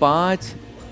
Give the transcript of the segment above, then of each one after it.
5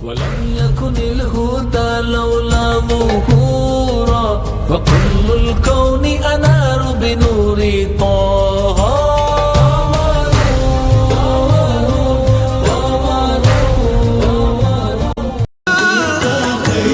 ولم يكن الهدى لولا ظهورا وكل الكون أنار بنور طه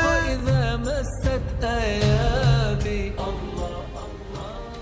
وإذا مست أيادي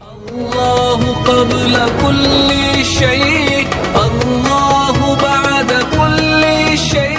الله قبل كل شيء الله بعد كل شيء।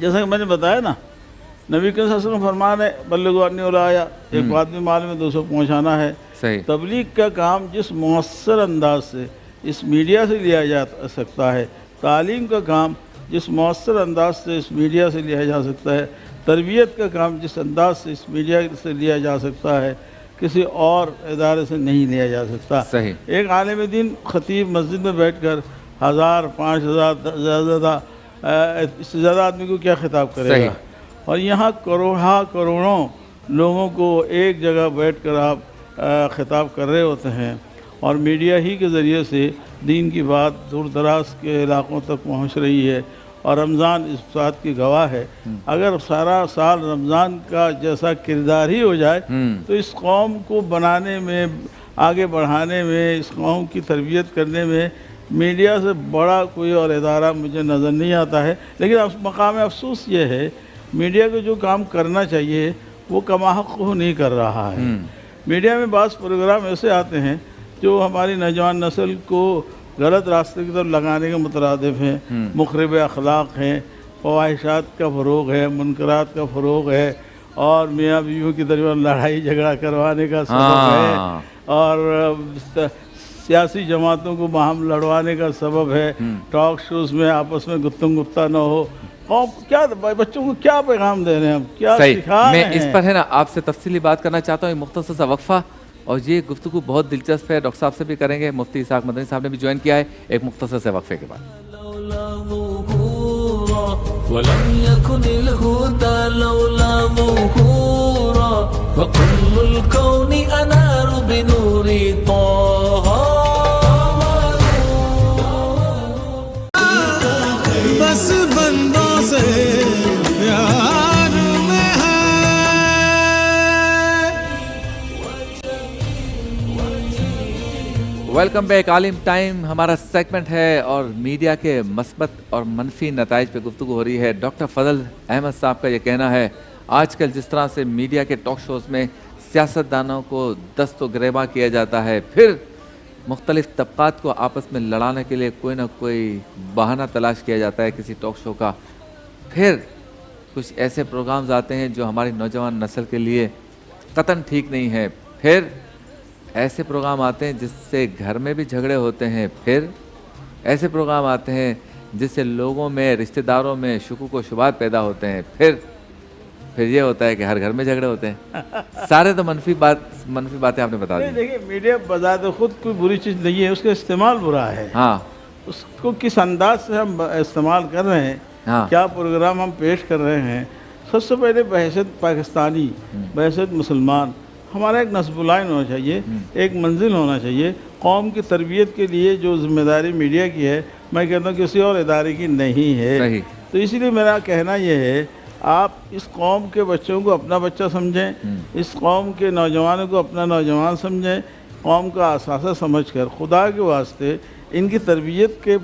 جیسا کہ میں نے بتایا نا، نبی کریم صلی اللہ علیہ وسلم فرمان ہے بلغوا عنی ولو آیا، ایک آدمی مال میں دوسروں کو پہنچانا ہے۔ صحیح۔ تبلیغ کا کام جس مؤثر انداز سے اس میڈیا سے لیا جا سکتا ہے، تعلیم کا کام جس مؤثر انداز سے اس میڈیا سے لیا جا سکتا ہے، تربیت کا کام جس انداز سے اس میڈیا سے لیا جا سکتا ہے، کسی اور ادارے سے نہیں لیا جا سکتا۔ صحیح۔ ایک عالم دین خطیب مسجد میں بیٹھ کر 1000 5000 زیادہ اس سے زیادہ آدمی کو کیا خطاب کرے صحیح۔ گا؟ اور یہاں کروڑوں لوگوں کو ایک جگہ بیٹھ کر آپ خطاب کر رہے ہوتے ہیں، اور میڈیا ہی کے ذریعے سے دین کی بات دور دراز کے علاقوں تک پہنچ رہی ہے، اور رمضان اس بات کی گواہ ہے۔ اگر سارا سال رمضان کا جیسا کردار ہی ہو جائے تو اس قوم کو بنانے میں، آگے بڑھانے میں، اس قوم کی تربیت کرنے میں میڈیا سے بڑا کوئی اور ادارہ مجھے نظر نہیں آتا ہے۔ لیکن مقام افسوس یہ ہے، میڈیا کو جو کام کرنا چاہیے وہ کما حق نہیں کر رہا ہے۔ میڈیا میں بعض پروگرام ایسے آتے ہیں جو ہماری نوجوان نسل کو غلط راستے کی طرف لگانے کے مترادف ہیں، مخرب اخلاق ہیں، خواہشات کا فروغ ہے، منکرات کا فروغ ہے، اور میاں بیویوں کی درمیان لڑائی جھگڑا کروانے کا سبب ہے، اور سیاسی جماعتوں کو باہم لڑوانے کا سبب ہے، ٹاک شوز میں آپس میں گفتم گفتہ نہ ہو۔ کیا بچوں کو کیا پیغام دے رہے ہیں ہم، کیا سکھا رہے ہیں؟ میں اس پر ہے نا آپ سے تفصیلی بات کرنا چاہتا ہوں، ایک مختصر سا وقفہ، اور یہ گفتگو بہت دلچسپ ہے، ڈاکٹر صاحب سے بھی کریں گے، مفتی اسحاق مدنی صاحب نے بھی جوائن کیا ہے، ایک مختصر سے وقفے کے بعد۔ ولم يكن الهدى لولا ظهورا وكل الكون أنار بنور طه بس بندوں سے پیار میں ہے۔ ویلکم بیک، عالم ٹائم ہمارا سیگمنٹ ہے، اور میڈیا کے مثبت اور منفی نتائج پہ گفتگو ہو رہی ہے۔ ڈاکٹر فضل احمد صاحب کا یہ کہنا ہے آج کل جس طرح سے میڈیا کے ٹاک شوز میں سیاستدانوں کو دست و گریباں کیا جاتا ہے، پھر مختلف طبقات کو آپس میں لڑانے کے لیے کوئی نہ کوئی بہانہ تلاش کیا جاتا ہے کسی ٹاک شو کا، پھر کچھ ایسے پروگرامز آتے ہیں جو ہماری نوجوان نسل کے لیے قطعاً ٹھیک نہیں ہے، پھر ایسے پروگرام آتے ہیں جس سے گھر میں بھی جھگڑے ہوتے ہیں، پھر ایسے پروگرام آتے ہیں جس سے لوگوں میں، رشتہ داروں میں شکوک و شبہات پیدا ہوتے ہیں، پھر یہ ہوتا ہے کہ ہر گھر میں جھگڑے ہوتے ہیں۔ سارے تو منفی باتیں آپ نے بتا دی۔ دیکھیے، میڈیا بذات خود کوئی بری چیز نہیں ہے، اس کا استعمال برا ہے۔ ہاں، اس کو کس انداز سے ہم استعمال کر رہے ہیں، ہاں، کیا پروگرام ہم پیش کر رہے ہیں۔ سب سے پہلے بحیثیت پاکستانی، بحیثیت مسلمان، ہمارا ایک نصب العین ہونا چاہیے، ایک منزل ہونا چاہیے۔ قوم کی تربیت کے لیے جو ذمہ داری میڈیا کی ہے، میں کہتا ہوں کسی اور ادارے کی نہیں ہے۔ صحیح۔ تو اسی لیے میرا کہنا یہ ہے، آپ اس قوم کے بچوں کو اپنا بچہ سمجھیں، اس قوم کے نوجوانوں کو اپنا نوجوان سمجھیں، قوم کا اثاثہ سمجھ کر خدا کے واسطے ان کی تربیت کے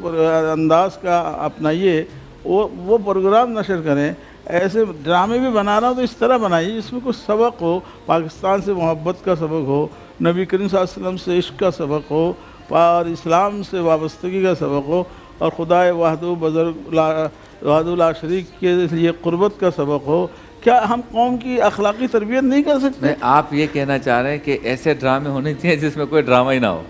انداز کا اپنائیے، وہ پروگرام نشر کریں۔ ایسے ڈرامے بھی بنا رہا ہوں تو اس طرح بنائیے جس میں کچھ سبق ہو، پاکستان سے محبت کا سبق ہو، نبی کریم صلی اللہ علیہ وسلم سے عشق کا سبق ہو، اور اسلام سے وابستگی کا سبق ہو، اور خدا وحدہ لا شریک کے لیے قربت کا سبق ہو۔ کیا ہم قوم کی اخلاقی تربیت نہیں کر سکتے؟ آپ یہ کہنا چاہ رہے ہیں کہ ایسے ڈرامے ہونے چاہیے جس میں کوئی ڈرامہ ہی نہ ہو؟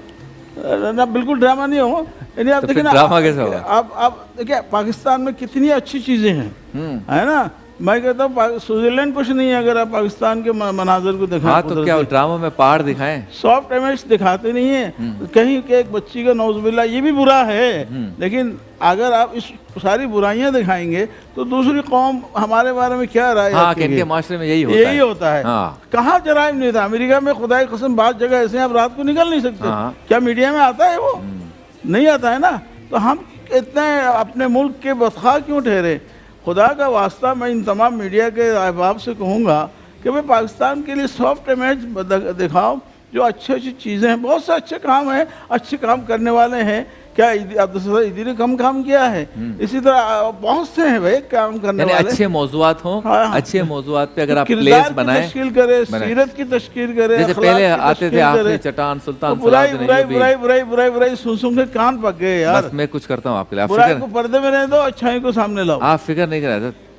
نہ، بالکل ڈرامہ نہیں ہو۔ یعنی آپ دیکھیں نا، ڈرامہ کیسے ہوگا؟ آپ دیکھیں پاکستان میں کتنی اچھی چیزیں ہیں، ہے نا۔ میں کہتا ہوں سوئٹزرلینڈ کچھ نہیں ہے اگر آپ پاکستان کے مناظر کو دکھائیں۔ ہاں، تو کیا ڈراموں میں پہاڑ دکھائیں؟ سافٹ امیج دکھاتے نہیں ہیں کہیں کہ ایک بچی کا نعوذ باللہ، یہ بھی برا ہے، لیکن اگر آپ اس ساری برائیاں دکھائیں گے تو دوسری قوم ہمارے بارے میں کیا رائے ہاں، رکھے کہ ان گی؟ کے معاشرے میں یہی ہوتا ہے۔ کہاں جرائم نہیں تھا امریکہ میں؟ خدا کی قسم بعض جگہ ایسے ہیں آپ رات کو نکل نہیں سکتے، کیا میڈیا میں آتا ہے؟ وہ نہیں آتا ہے نا۔ تو ہم اتنے اپنے ملک کے بدخواہ کیوں ٹھہرے؟ خدا کا واسطہ میں ان تمام میڈیا کے احباب سے کہوں گا کہ بھئی پاکستان کے لیے سافٹ امیج دکھاؤ، جو اچھی چیزیں ہیں، بہت سے اچھے کام ہیں، اچھے کام کرنے والے ہیں۔ کیا عبدالستار ایدھی نے کم کام کیا ہے؟ اسی طرح بہت سے ہیں بھائی کام کرنے والے۔ اچھے موضوعات ہوں، اچھے موضوعات پہ اگر آپ پلیس کردار کی بنائیں، تشکیل کرے، سیرت کی تشکیل کرے، جیسے پہلے آتے تھے آخری چٹان سلطان برائی سن کے کان پک گئے یار۔ بس میں کچھ کرتا ہوں آپ کے لیے، برائی کو پردے میں رہنے دو، اچھائی کو سامنے لاؤ۔ آپ فکر نہیں کر رہے،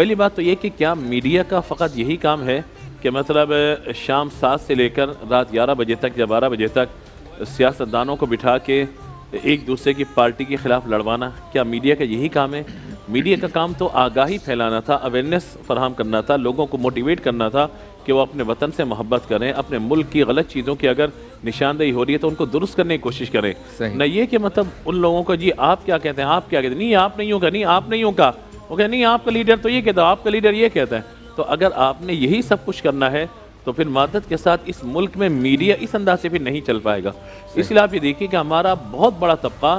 پہلی بات تو یہ کہ کیا میڈیا کا فقط یہی کام ہے کہ مطلب شام 7 سے لے کر رات 11 بجے تک یا 12 بجے تک سیاستدانوں کو بٹھا کے ایک دوسرے کی پارٹی کے خلاف لڑوانا، کیا میڈیا کا یہی کام ہے؟ میڈیا کا کام تو آگاہی پھیلانا تھا، اویئرنیس فراہم کرنا تھا، لوگوں کو موٹیویٹ کرنا تھا کہ وہ اپنے وطن سے محبت کریں، اپنے ملک کی غلط چیزوں کی اگر نشاندہی ہو رہی ہے تو ان کو درست کرنے کی کوشش کریں، نہ یہ کہ مطلب ان لوگوں کو جی آپ کیا کہتے ہیں، آپ کیا کہتے ہیں، نہیں آپ نہیں ہوگا، نہیں آپ نہیں ہوگا، وہ کہ نہیں آپ کا لیڈر تو یہ کہتا ہے، آپ کا لیڈر یہ کہتا ہے. تو اگر آپ نے یہی سب کچھ کرنا ہے تو پھر مادت کے ساتھ اس ملک میں میڈیا اس انداز سے پھر نہیں چل پائے گا. اس لیے آپ یہ دیکھیے کہ ہمارا بہت بڑا طبقہ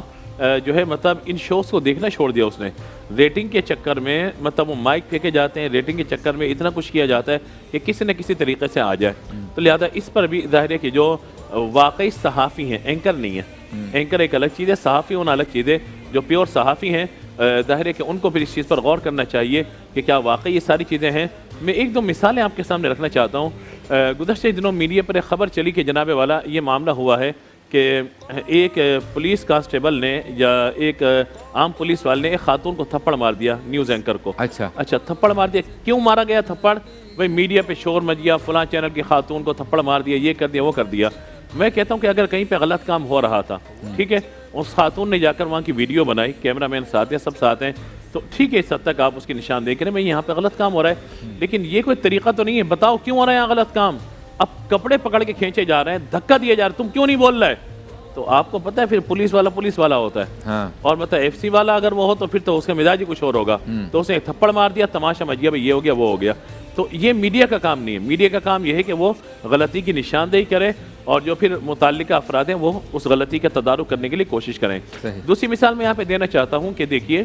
جو ہے مطلب ان شوز کو دیکھنا چھوڑ دیا اس نے. ریٹنگ کے چکر میں مطلب وہ مائک پھینکے جاتے ہیں، ریٹنگ کے چکر میں اتنا کچھ کیا جاتا ہے کہ کسی نہ کسی طریقے سے آ جائے. تو لہٰذا اس پر بھی ظاہر ہے کہ جو واقعی صحافی ہیں، اینکر نہیں ہے، اینکر ایک الگ چیز ہے، صحافی ہونا الگ چیز ہے. جو پیور صحافی ہیں ظاہر ہے کہ ان کو پھر اس چیز پر غور کرنا چاہیے کہ کیا واقعی یہ ساری چیزیں ہیں. میں ایک دو مثالیں آپ کے سامنے رکھنا چاہتا ہوں. گزشتہ دنوں میڈیا پر ایک خبر چلی کہ جناب والا یہ معاملہ ہوا ہے کہ ایک پولیس کانسٹیبل نے یا ایک عام پولیس والے نے ایک خاتون کو تھپڑ مار دیا، نیوز اینکر کو. اچھا تھپڑ مار دیا. کیوں مارا گیا تھپڑ؟ بھائی میڈیا پہ شور مچ گیا، فلاں چینل کی خاتون کو تھپڑ مار دیا، یہ کر دیا وہ کر دیا. میں کہتا ہوں کہ اگر کہیں پہ غلط کام ہو رہا تھا، ٹھیک ہے، اس خاتون نے جا کر وہاں کی ویڈیو بنائی، کیمرہ مین ساتھ ہیں، سب ساتھ ہیں، تو ٹھیک ہے اس حد تک آپ اس کی نشاندہی کریں بھائی یہاں پہ غلط کام ہو رہا ہے. لیکن یہ کوئی طریقہ تو نہیں ہے. بتاؤ کیوں ہو رہا ہے یہاں غلط کام؟ اب کپڑے پکڑ کے کھینچے جا رہے ہیں، دھکا دیے جا رہے ہیں، تم کیوں نہیں بول رہے؟ تو آپ کو پتہ ہے پھر پولیس والا ہوتا ہے، اور مطلب ایف سی والا اگر وہ ہو تو پھر تو اس کا مزاج ہی کچھ اور ہوگا. تو اس نے ایک تھپڑ مار دیا، تماشا مچ گیا، بھائی یہ ہو گیا وہ ہو گیا. تو یہ میڈیا کا کام نہیں ہے. میڈیا کا کام یہ ہے کہ وہ غلطی کی نشاندہی کرے اور جو پھر متعلقہ افراد ہیں وہ اس غلطی کا تدارک کرنے کے لیے کوشش کریں. دوسری مثال میں یہاں پہ دینا چاہتا ہوں کہ دیکھیے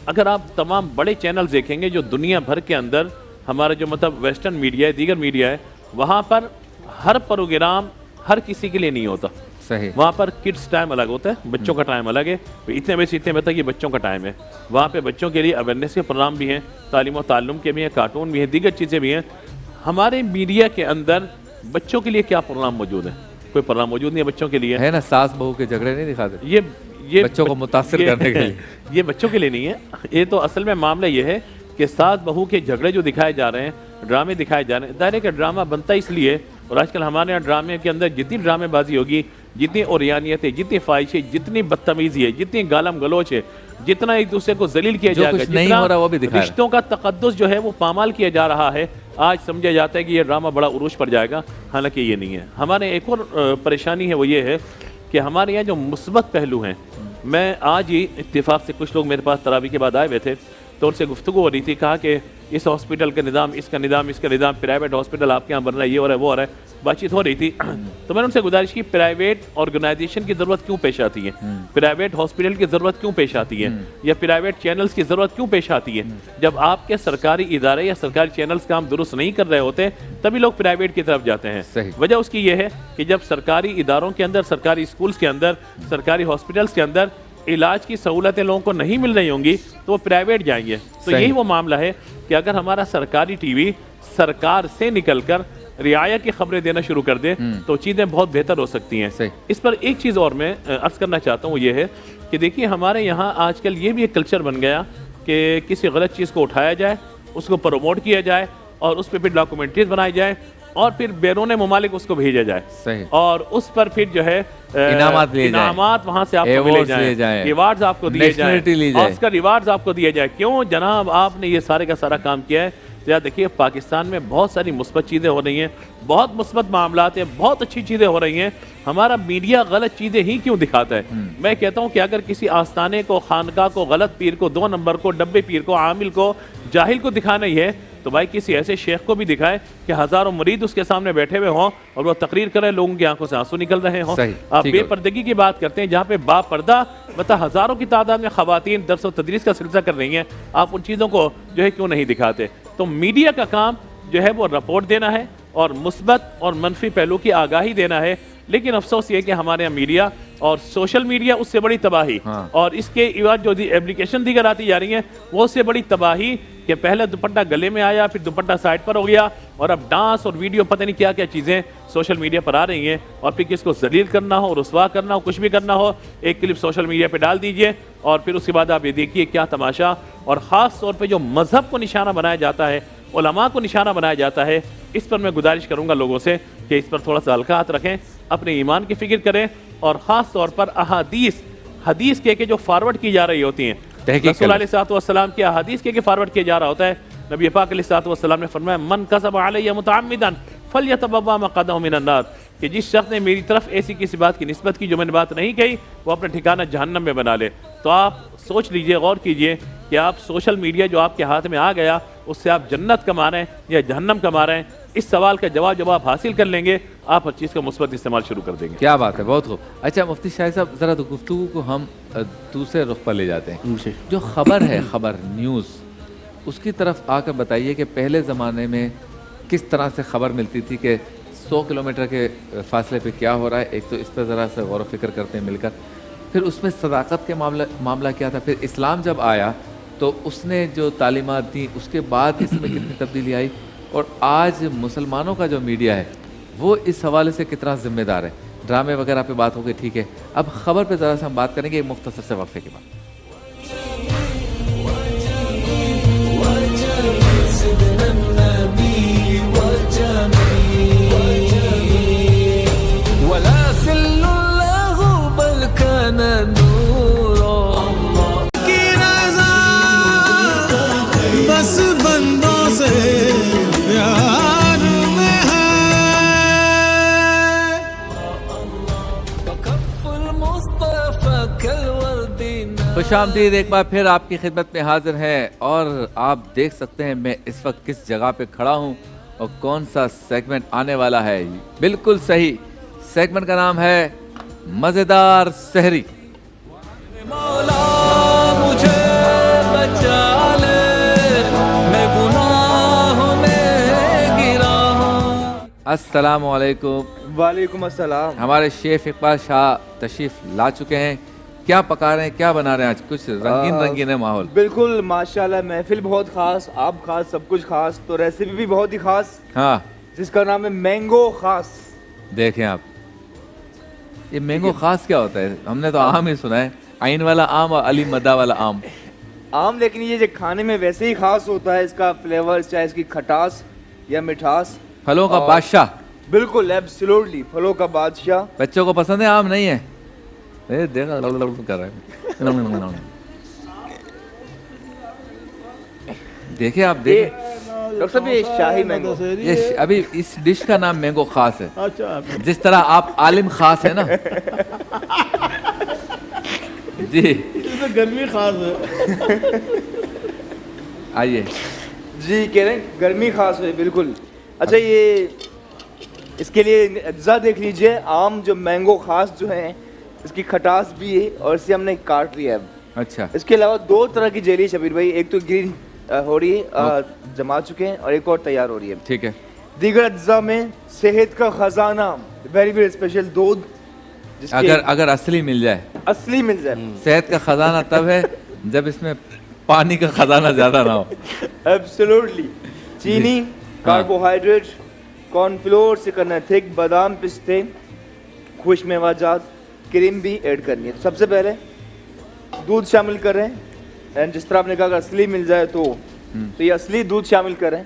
اگر آپ تمام بڑے چینلز دیکھیں گے جو دنیا بھر کے اندر ہمارا جو مطلب ویسٹرن میڈیا ہے، دیگر میڈیا ہے، وہاں پر ہر پروگرام ہر کسی کے لیے نہیں ہوتا. وہاں پر کڈس ٹائم الگ ہوتا ہے، بچوں کا ٹائم الگ ہے، اتنے بجے سے اتنے بجے تک یہ بچوں کا ٹائم ہے. وہاں پہ بچوں کے لیے اویئرنیس کے پروگرام بھی ہیں، تعلیم و تعلم کے بھی ہیں، کارٹون بھی ہیں، دیگر چیزیں بھی ہیں. ہمارے میڈیا کے اندر بچوں کے لیے کیا پروگرام موجود ہے؟ کوئی پروگرام موجود نہیں ہے بچوں کے لیے. ہے نا، ساس بہو کے جھگڑے نہیں دکھاتے، یہ بچوں کو متاثر کرنے کے لیے. یہ بچوں کے لیے نہیں ہے. یہ تو اصل میں معاملہ یہ ہے کہ ساس بہو کے جھگڑے جو دکھائے جا رہے ہیں، ڈرامے دکھائے جا رہے ہیں. ظاہر ہے کہ ڈرامہ بنتا اس لیے، اور آج کل ہمارے یہاں ڈرامے کے اندر جتنی ڈرامے بازی ہوگی، جتنی اوریانیت ہے، جتنی فواہش ہے، جتنی بدتمیزی ہے، جتنی گالم گلوچ ہے، جتنا ایک دوسرے کو ذلیل کیا جائے گا، جتنا رشتوں کا تقدس جو ہے وہ پامال کیا جا رہا ہے، آج سمجھا جاتا ہے کہ یہ ڈرامہ بڑا عروج پر جائے گا. حالانکہ یہ نہیں ہے. ہمارے ایک اور پریشانی ہے، وہ یہ ہے کہ ہمارے یہاں جو مثبت پہلو ہیں، میں آج ہی اتفاق سے کچھ لوگ میرے پاس تراویح کے بعد آئے ہوئے تھے تو ان سے گفتگو ہو رہی تھی. کہا کہ اس ہاسپٹل کا نظام، اس کا نظام، پرائیویٹ ہاسپٹل آپ کے یہاں بن رہا ہے، یہ ہو رہا ہے وہ ہو رہا ہے. بات چیت ہو رہی تھی تو میں نے ان سے گزارش کی پرائیویٹ آرگنائزیشن کی ضرورت کیوں پیش آتی ہے، پرائیویٹ ہاسپٹل کی ضرورت کیوں پیش آتی ہے، یا پرائیویٹ چینلز کی ضرورت کیوں پیش آتی ہے؟ جب آپ کے سرکاری ادارے یا سرکاری چینلز کام درست نہیں کر رہے ہوتے تبھی لوگ پرائیویٹ کی طرف جاتے ہیں. وجہ اس کی یہ ہے کہ جب سرکاری اداروں کے اندر، سرکاری اسکولز کے اندر، سرکاری ہاسپٹلز کے اندر علاج کی سہولتیں لوگوں کو نہیں مل رہی ہوں گی تو وہ پرائیویٹ جائیں گے. تو یہی وہ معاملہ ہے کہ اگر ہمارا سرکاری ٹی وی سرکار سے نکل کر رعایا کی خبریں دینا شروع کر دے تو چیزیں بہت بہتر ہو سکتی ہیں. اس پر ایک چیز اور میں عرض کرنا چاہتا ہوں، وہ یہ ہے کہ دیکھیے ہمارے یہاں آج کل یہ بھی ایک کلچر بن گیا کہ کسی غلط چیز کو اٹھایا جائے، اس کو پروموٹ کیا جائے اور اس پہ پھر ڈاکومنٹریز بنائی جائے اور پھر بیرون ممالک اس کو بھیجا جائے اور اس پر پھر جو ہے انعامات وہاں سے آپ کو ملے جائیں، ایوارڈز آپ کو دیے جائیں، آسکر ایوارڈز آپ کو دیے جائیں. کیوں جناب آپ نے یہ سارے کا سارا کام کیا ہے؟ دیکھیے پاکستان میں بہت ساری مثبت چیزیں ہو رہی ہیں، بہت مثبت معاملات ہیں، بہت اچھی چیزیں ہو رہی ہیں. ہمارا میڈیا غلط چیزیں ہی کیوں دکھاتا ہے؟ میں کہتا ہوں کہ اگر کسی آستانے کو، خانقاہ کو، غلط پیر کو، 2 نمبر کو، ڈبے پیر کو، عامل کو، جاہل کو دکھانا ہی ہے تو بھائی کسی ایسے شیخ کو بھی دکھائے کہ ہزاروں مرید اس کے سامنے بیٹھے ہوئے ہوں اور وہ تقریر کرے، لوگوں کی آنکھوں سے آنسو نکل رہے ہوں. آپ بے پردگی کی بات کرتے ہیں جہاں پہ با پردہ مطلب ہزاروں کی تعداد میں خواتین درس و تدریس کا سلسلہ کر رہی ہیں، آپ ان چیزوں کو جو ہے کیوں نہیں دکھاتے؟ تو میڈیا کا کام جو ہے وہ رپورٹ دینا ہے اور مثبت اور منفی پہلو کی آگاہی دینا ہے، لیکن افسوس یہ کہ ہمارے یہاں میڈیا اور سوشل میڈیا اس سے بڑی تباہی اور اس کے عوض جو ایپلیکیشن دیگر آتی جا رہی ہیں وہ اس سے بڑی تباہی کہ پہلے دوپٹہ گلے میں آیا پھر دوپٹہ سائڈ پر ہو گیا اور اب ڈانس اور ویڈیو پتہ نہیں کیا کیا چیزیں سوشل میڈیا پر آ رہی ہیں اور پھر کس کو ذلیل کرنا ہو رسوا کرنا ہو کچھ بھی کرنا ہو ایک کلپ سوشل میڈیا پہ ڈال دیجئے اور پھر اس کے بعد آپ یہ دیکھیے کیا تماشا اور خاص طور پہ جو مذہب کو نشانہ بنایا جاتا ہے علماء کو نشانہ بنایا جاتا ہے اس پر میں گزارش کروں گا لوگوں سے کہ اس پر تھوڑا سا ہلکا ہاتھ رکھیں اپنے ایمان کی فکر کریں اور خاص طور پر حدیث کے جو فارورڈ کی جا رہی ہوتی ہیں رسول علیہ السلام کی احادیث کے فارورڈ کیا جا رہا ہوتا ہے نبی پاک علیہ السلام نے فرمایا من کذب علی متعمدا فلیتبوا مقعدہ من النار کہ جس شخص نے میری طرف ایسی کسی بات کی نسبت کی جو میں نے بات نہیں کہی وہ اپنا ٹھکانہ جہنم میں بنا لے تو آپ سوچ لیجئے غور کیجئے کہ آپ سوشل میڈیا جو آپ کے ہاتھ میں آ گیا اس سے آپ جنت کما رہے ہیں یا جہنم کما رہے ہیں اس سوال کا جواب جب آپ حاصل کر لیں گے آپ ہر چیز کا مثبت استعمال شروع کر دیں گے. کیا بات ہے, بہت خوب. اچھا مفتی شاہد صاحب ذرا تو گفتگو کو ہم دوسرے رخ پر لے جاتے ہیں. جو خبر ہے, خبر نیوز, اس کی طرف آ کر بتائیے کہ پہلے زمانے میں کس طرح سے خبر ملتی تھی کہ 100 کلومیٹر کے فاصلے پہ کیا ہو رہا ہے. ایک تو اس پر ذرا سے غور و فکر کرتے ہیں مل کر. پھر اس میں صداقت کے معاملہ کیا تھا. پھر اسلام جب آیا تو اس نے جو تعلیمات دیں اس کے بعد اس میں کتنی تبدیلی آئی, اور آج مسلمانوں کا جو میڈیا ہے وہ اس حوالے سے کتنا ذمہ دار ہے. ڈرامے وغیرہ پہ بات ہو گئی, ٹھیک ہے, اب خبر پہ ذرا سے ہم بات کریں گے ایک مختصر سے وقفے کے بعد. بس بندوں سے پیار میں ہے. خوش آمدید, ایک بار پھر آپ کی خدمت میں حاضر ہیں اور آپ دیکھ سکتے ہیں میں اس وقت کس جگہ پہ کھڑا ہوں اور کون سا سیگمنٹ آنے والا ہے. بالکل صحیح, سیگمنٹ کا نام ہے مزیدار سحری. السلام علیکم. وعلیکم السلام. ہمارے شیف اقبال شاہ تشریف لا چکے ہیں. کیا پکا رہے ہیں, کیا بنا رہے ہیں آج؟ کچھ رنگین ہے ماحول. بالکل ماشاءاللہ, محفل بہت خاص, آپ خاص, سب کچھ خاص, تو ریسیپی بھی بہت ہی خاص, ہاں, جس کا نام ہے مینگو خاص. دیکھیں آپ, یہ مینگو خاص کیا ہوتا ہے؟ ہم نے تو آم ہی سنا ہے, عین والا آم اور علی مدہ والا آم. آم, لیکن یہ جو کھانے میں ویسے ہی خاص ہوتا ہے, اس کا فلیور, چاہے اس کی کھٹاس یا مٹھاس. پھلوں کا بادشاہ. بالکل, ایبسولوٹلی پھلوں کا بادشاہ. بچوں کو پسند ہے آم, نہیں ہے؟ دیکھا کر رہا ہے. دیکھیں آپ, دیکھیں ڈاکٹر صاحب, یہ شاہی مینگو, یہ ابھی اس ڈش کا نام مینگو خاص ہے, اچھا, جس طرح آپ عالم خاص ہے نا. جی, اس میں گرمی خاص ہے. آئیے. جی کہہ رہے ہیں گرمی خاص ہے, بالکل. اچھا, یہ اس کے لیے اجزاء دیکھ لیجئے. عام جو مینگو خاص جو ہیں, اس کی کھٹاس بھی ہے اور اسے ہم نے کاٹ لیا ہے. اچھا, اس کے علاوہ 2 طرح کی جیلی شبیر بھائی, ایک تو گرین ہو رہی ہے, جما چکے ہیں, اور ایک اور تیار ہو رہی ہے. ٹھیک ہے. دیگر اجزاء میں صحت کا خزانہ, ویری ویری اسپیشل دودھ, جس کی اگر اصلی مل جائے. اصلی مل جائے. صحت کا خزانہ تب ہے جب اس میں پانی کا خزانہ زیادہ نہ ہو. ایبسولوٹلی. چینی, کاربوہائیڈریٹ, کارن فلور سے کرنا ہے تھک, بادام, پستے, خوش میوہ جات, کریم بھی ایڈ کرنی ہے. سب سے پہلے دودھ شامل کریں, اینڈ جس طرح آپ نے کہا اگر اصلی مل جائے تو یہ اصلی دودھ شامل کریں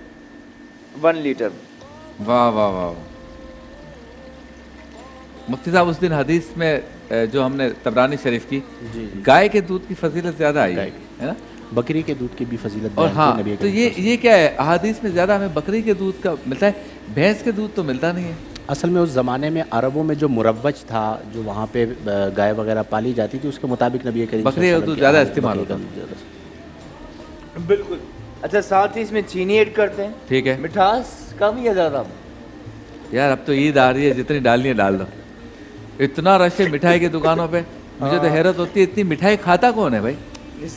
1 لیٹر. واہ واہ واہ. مفتی صاحب, اس دن حدیث میں جو ہم نے طبرانی شریف کی, گائے کے دودھ کی فضیلت زیادہ آئی ہے نا, بکری کے دودھ کی بھی فضیلت. اور ہاں, تو یہ کیا ہے, احادیث میں زیادہ ہمیں بکری کے دودھ کا ملتا ہے, بھینس کے دودھ تو ملتا نہیں ہے. اصل میں اس زمانے میں عربوں میں جو مروج تھا, جو وہاں پہ گائے وغیرہ پالی جاتی تھی, اس کے مطابق نبی کریم بکری کا دودھ زیادہ استعمال ہوتا ہے. بالکل. اچھا, ساتھ ہی اس میں چینی ایڈ کرتے ہیں. ٹھیک ہے. مٹھاس کم یا زیادہ؟ یار اب تو عید آ رہی ہے, جتنی ڈالنی ہے ڈال دو. اتنا رش ہے مٹھائی کی دکانوں پہ, مجھے تو حیرت ہوتی ہے, اتنی مٹھائی کھاتا کون ہے بھائی؟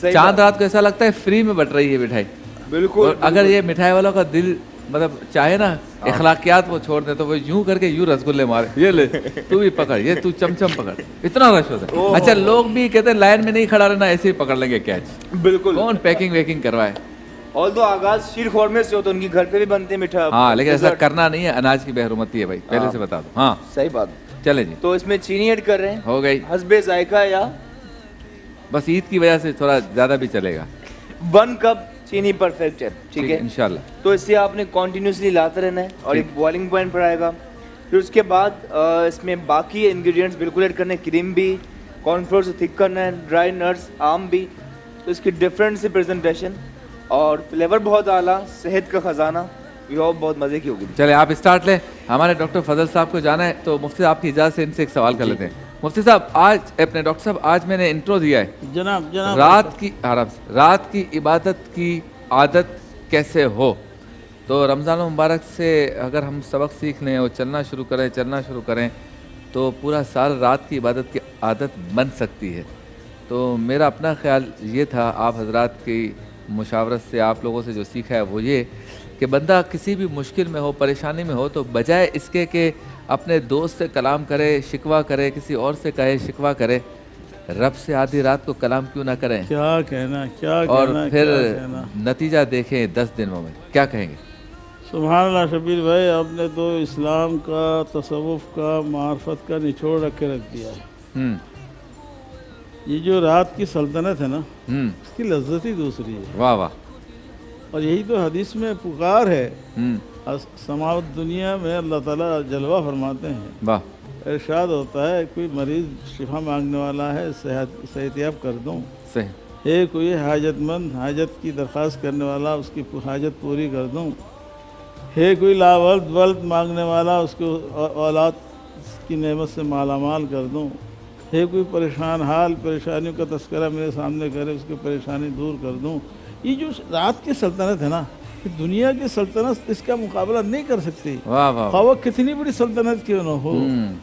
چاند رات کو ایسا لگتا ہے فری میں بٹ رہی ہے مٹھائی. بالکل. اگر یہ مٹھائی والوں کا دل مطلب چاہے نا اخلاقیات وہ چھوڑ دے تو وہ یوں کر کے یوں رسگلے مارے, یہ لے تو بھی پکڑ, یہ تو چمچم پکڑ, اتنا رش ہوتا ہے. اچھا لوگ بھی کہتے ہیں لائن میں نہیں کھڑا رہنا, ایسے ہی پکڑ لیں گے کیچ. بالکل. کون پیکنگ ویکنگ کروائے. اور تو آغاز شیر خورمے سے ہو تو ان کی گھر پہ بھی بنتے ہیں میٹھا. ہاں لیکن ایسا کرنا نہیں ہے, اناج کی بحرمتی ہے بھائی, پہلے سے بتا دو. ہاں صحیح بات. چلے جی, تو اس میں چینی ایڈ کر رہے ہیں, ہو گئی حسب ذائقہ, یا بس عید کی وجہ سے تھوڑا زیادہ بھی چلے گا. 1 کپ چینی پرفیکٹ ہے, ٹھیک ہے انشاءاللہ. تو اس سے آپ نے کنٹینیوسلی لاتے رہنا ہے اور ایک بوائلنگ پوائنٹ پر آئے گا. پھر اس کے بعد اس میں باقی انگریڈینٹس بالکل ایڈ کرنے, کریم بھی, کارن فلور سے تھک کرنا ہے, ڈرائی نٹس, آم بھی. تو اس کی ڈفرینٹ سی پریزنٹیشن اور فلیور بہت اعلیٰ, صحت کا خزانہ, یہ بہت مزے کی ہوگی. چلے آپ اسٹارٹ لیں. ہمارے ڈاکٹر فضل صاحب کو جانا ہے تو مفتی صاحب کی اجازت سے ان سے ایک سوال کر لیتے ہیں. مفتی صاحب آج اپنے ڈاکٹر صاحب آج میں نے انٹرو دیا ہے, جناب رات کی عبادت کی عادت کیسے ہو. تو رمضان المبارک سے اگر ہم سبق سیکھ لیں اور چلنا شروع کریں تو پورا سال رات کی عبادت کی عادت بن سکتی ہے. تو میرا اپنا خیال یہ تھا, آپ حضرات کی مشاورت سے آپ لوگوں سے جو سیکھا ہے وہ یہ کہ بندہ کسی بھی مشکل میں ہو, پریشانی میں ہو, تو بجائے اس کے کہ اپنے دوست سے کلام کرے, شکوہ کرے, کسی اور سے کہے, شکوہ کرے, رب سے آدھی رات کو کلام کیوں نہ کریں, کیا کہنا اور پھر نتیجہ دیکھیں 10 دنوں میں. کیا کہیں گے؟ سبحان اللہ شبیر بھائی, آپ نے تو اسلام کا, تصوف کا, معرفت کا نچوڑ رکھ کے رکھ دیا ہے. یہ جو رات کی سلطنت ہے نا, اس کی لذت ہی دوسری ہے. واہ واہ. اور یہی تو حدیث میں پکار ہے, سماوت دنیا میں اللہ تعالیٰ جلوہ فرماتے ہیں. واہ. ارشاد ہوتا ہے کوئی مریض شفا مانگنے والا ہے, صحت یاب کر دوں. صحیح. ہے کوئی حاجت مند, حاجت کی درخواست کرنے والا, اس کی حاجت پوری کر دوں. ہے کوئی ولد مانگنے والا, اس کو اولاد کی نعمت سے مالا مال کر دوں. ہے کوئی پریشان حال, پریشانیوں کا تذکرہ میرے سامنے کرے, اس کی پریشانی دور کر دوں. یہ جو رات کی سلطنت ہے نا, دنیا کی سلطنت اس کا مقابلہ نہیں کر سکتی, خواہ وہ کتنی بڑی سلطنت کیوں نہ ہو.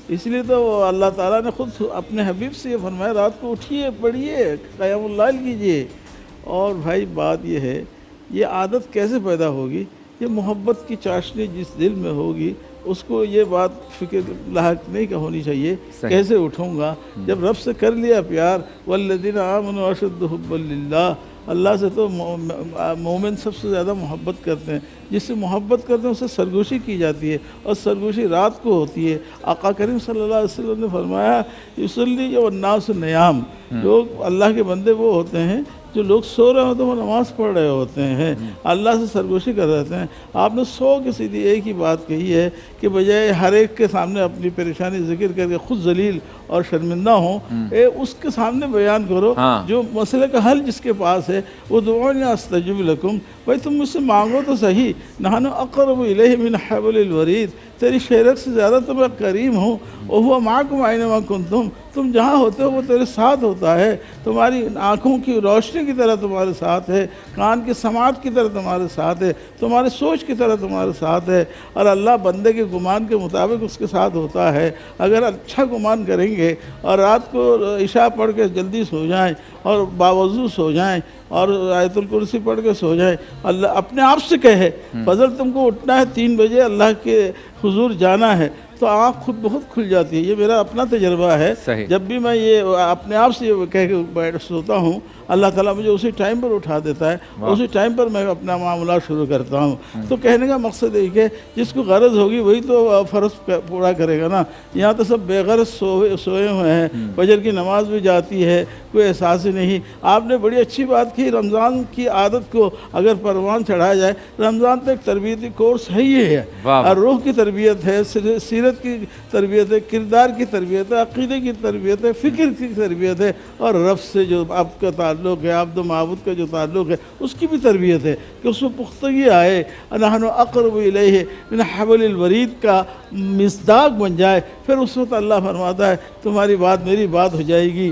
اس لیے تو اللہ تعالیٰ نے خود اپنے حبیب سے یہ فرمایا, رات کو اٹھیے, پڑھیے, قیام اللیل کیجیے. اور بھائی بات یہ ہے, یہ عادت کیسے پیدا ہوگی؟ یہ محبت کی چاشنی جس دل میں ہوگی اس کو یہ بات فکر لاحق نہیں کہ ہونی چاہیے کیسے اٹھوں گا. جب رب سے کر لیا پیار, والذین آمنوا اشد حبا للہ, اللہ سے تو مومن سب سے زیادہ محبت کرتے ہیں. جس سے محبت کرتے ہیں اس سے سرگوشی کی جاتی ہے, اور سرگوشی رات کو ہوتی ہے. آقا کریم صلی اللہ علیہ وسلم نے فرمایا, یصلی والناس نیام, لوگ اللہ کے بندے وہ ہوتے ہیں جو لوگ سو رہے ہوتے ہیں وہ نماز پڑھ رہے ہوتے ہیں, اللہ سے سرگوشی کر رہتے ہیں. آپ نے 100 کی سیدھی ایک ہی بات کہی ہے کہ بجائے ہر ایک کے سامنے اپنی پریشانی ذکر کر کے خود ذلیل اور شرمندہ ہوں, اس کے سامنے بیان کرو. جو مسئلے کا حل جس کے پاس ہے, وہ ادعونی استجب لکم, بھائی تم مجھ سے مانگو تو صحیح. نحن اقرب الیہ من حبل الورید, تیری شیرک سے زیادہ تو میں قریب ہوں. وہو معکم اینما کنتم, تم جہاں ہوتے ہو وہ تیرے ساتھ ہوتا ہے. تمہاری آنکھوں کی روشنی کی طرح تمہارے ساتھ ہے, کان کی سماعت کی طرح تمہارے ساتھ ہے, تمہارے سوچ کی طرح تمہارے ساتھ ہے. اور اللہ بندے کے گمان کے مطابق اس کے ساتھ ہوتا ہے. اگر اچھا گمان کریں گے اور رات کو عشاء پڑھ کے جلدی سو جائیں اور باوضو سو جائیں اور آیت الکرسی پڑھ کے سو جائیں, اللہ اپنے آپ سے کہے فضل تم کو اٹھنا ہے 3 بجے اللہ کے حضور جانا ہے, تو آنکھ خود بہت کھل جاتی ہے. یہ میرا اپنا تجربہ ہے. جب بھی میں یہ اپنے آپ سے یہ کہہ کے بیٹھ سوتا ہوں, اللہ تعالیٰ مجھے اسی ٹائم پر اٹھا دیتا ہے, اسی ٹائم پر میں اپنا معاملات شروع کرتا ہوں. تو کہنے کا مقصد ہے کہ جس کو غرض ہوگی وہی تو فرض پورا کرے گا نا. یہاں تو سب بے غرض سوئے ہوئے ہیں, فجر کی نماز بھی جاتی ہے, کوئی احساس ہی نہیں. آپ نے بڑی اچھی بات کی, رمضان کی عادت کو اگر پروان چڑھایا جائے, رمضان تو ایک تربیتی کورس ہے ہی ہے. اور روح کی تربیت ہے, سیرت کی تربیت ہے, کردار کی تربیت ہے, عقیدے کی تربیت ہے, فکر کی تربیت ہے, اور رب سے جو آپ کا تعلق ہے, عبد و معبود کا جو تعلق ہے اس کی بھی تربیت ہے کہ اس میں پختگی آئے. نحن اقرب الیہ من حبل الورید کا مصداق بن جائے. پھر اس وقت اللہ فرماتا ہے تمہاری بات میری بات ہو جائے گی,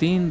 3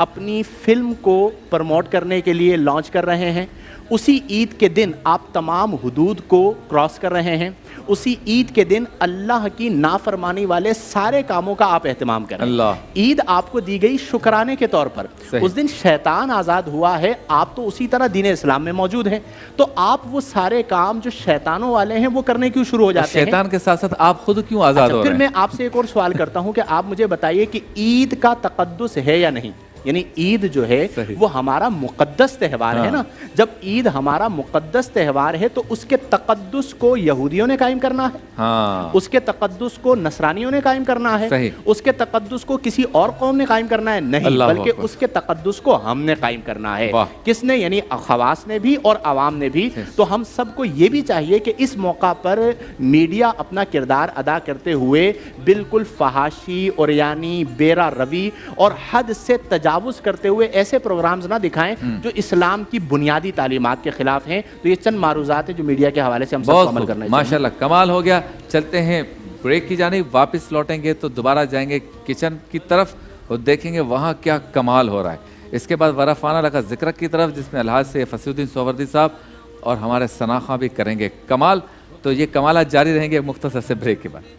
اپنی فلم کو پروموٹ کرنے کے لیے لانچ کر رہے ہیں. اسی عید کے دن آپ تمام حدود کو کراس کر رہے ہیں. اسی عید کے دن اللہ کی نافرمانی والے سارے کاموں کا آپ اہتمام کریں. عید آپ کو دی گئی شکرانے کے طور پر. اس دن شیطان آزاد ہوا ہے, آپ تو اسی طرح دین اسلام میں موجود ہیں, تو آپ وہ سارے کام جو شیطانوں والے ہیں وہ کرنے کیوں شروع ہو جاتے ہیں؟ شیطان کے ساتھ ساتھ آپ خود کیوں آزاد ہو رہے ہیں؟ پھر میں آپ سے ایک اور سوال کرتا ہوں کہ آپ مجھے بتائیے کہ عید کا تقدس ہے یا نہیں؟ یعنی عید جو ہے وہ ہمارا مقدس تہوار ہے نا. جب عید ہمارا مقدس تہوار ہے تو اس کے تقدس کو یہودیوں نے قائم کرنا ہے, اس کے تقدس کو نصرانیوں نے قائم کرنا ہے, اس کے تقدس کو کسی اور قوم نے قائم کرنا ہے؟ نہیں, بلکہ اس کے تقدس کو ہم نے قائم کرنا ہے. کس نے؟ یعنی خواص نے بھی اور عوام نے بھی. تو ہم سب کو یہ بھی چاہیے کہ اس موقع پر میڈیا اپنا کردار ادا کرتے ہوئے بالکل فحاشی اور یعنی بیرا روی اور حد سے تجاوز کرتے ہوئے ایسے پروگرامز نہ دکھائیں جو اسلام کی بنیادی تعلیمات کے خلاف ہیں. تو یہ چند معروضات ہیں جو میڈیا کے حوالے سے ہم سب کو عمل کرنا ہے. ماشاءاللہ کمال ہو گیا. چلتے ہیں بریک کی جانب, واپس لوٹیں گے تو دوبارہ جائیں گے کچن کی طرف اور دیکھیں گے وہاں کیا کمال ہو رہا ہے. اس کے بعد ورفانہ لگا ذکر کی طرف جس میں الحاج سے فصیح الدین سہروردی صاحب اور ہمارے ثنا خاں بھی کریں گے کمال. تو یہ کمالات جاری رہیں گے مختصر سے بریک کے بعد.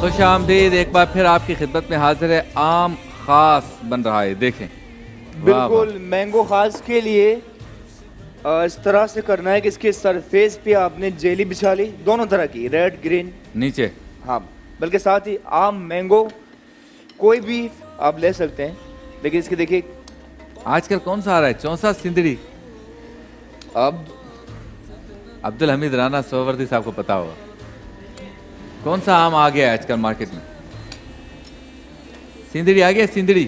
خوش آمدید, ایک بار پھر آپ کی خدمت میں حاضر ہے. عام خاص بن رہا ہے, دیکھیں بالکل. مینگو خاص کے لیے اس طرح سے کرنا ہے کہ اس کے سرفیس پہ آپ نے جیلی بچھا لی, دونوں طرح کی, ریڈ گرین نیچے, ہاں, بلکہ ساتھ ہی عام مینگو کوئی بھی آپ لے سکتے ہیں. لیکن اس کے دیکھیے آج کل کون سا آ رہا ہے, چونسا سندڑی. اب عبد الحمید رانا سہروردی صاحب کو پتا ہوگا کون سا آم آ گیا ہے آج کل مارکیٹ میں. سندڑی آ گیا, سندڑی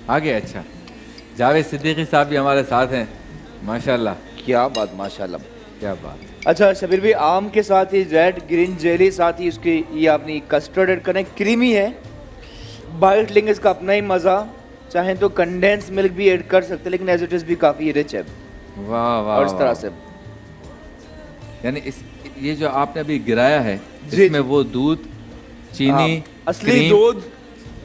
آ گیا. اچھا, جاوید صدیقی صاحب بھی ہمارے ساتھ ہیں, ماشاءاللہ. کیا بات, ماشاءاللہ, کیا بات. اچھا شبیر بھائی, آم کے ساتھ ہی ریڈ گرین جیلی, ساتھ ہی اس کی یہ اپنی کسٹرڈ ایڈ کریں, کریمی ہے, بائٹ لیں گے, اس کا اپنا ہی مزہ. چاہیں تو کنڈینس ملک بھی ایڈ کر سکتے, لیکن ایز اٹ از بھی کافی رچ ہے. واہ واہ. اور اس طرح سے یعنی یہ جو آپ نے ابھی گرایا ہے اس میں وہ دودھ, چینی, اصلی دودھ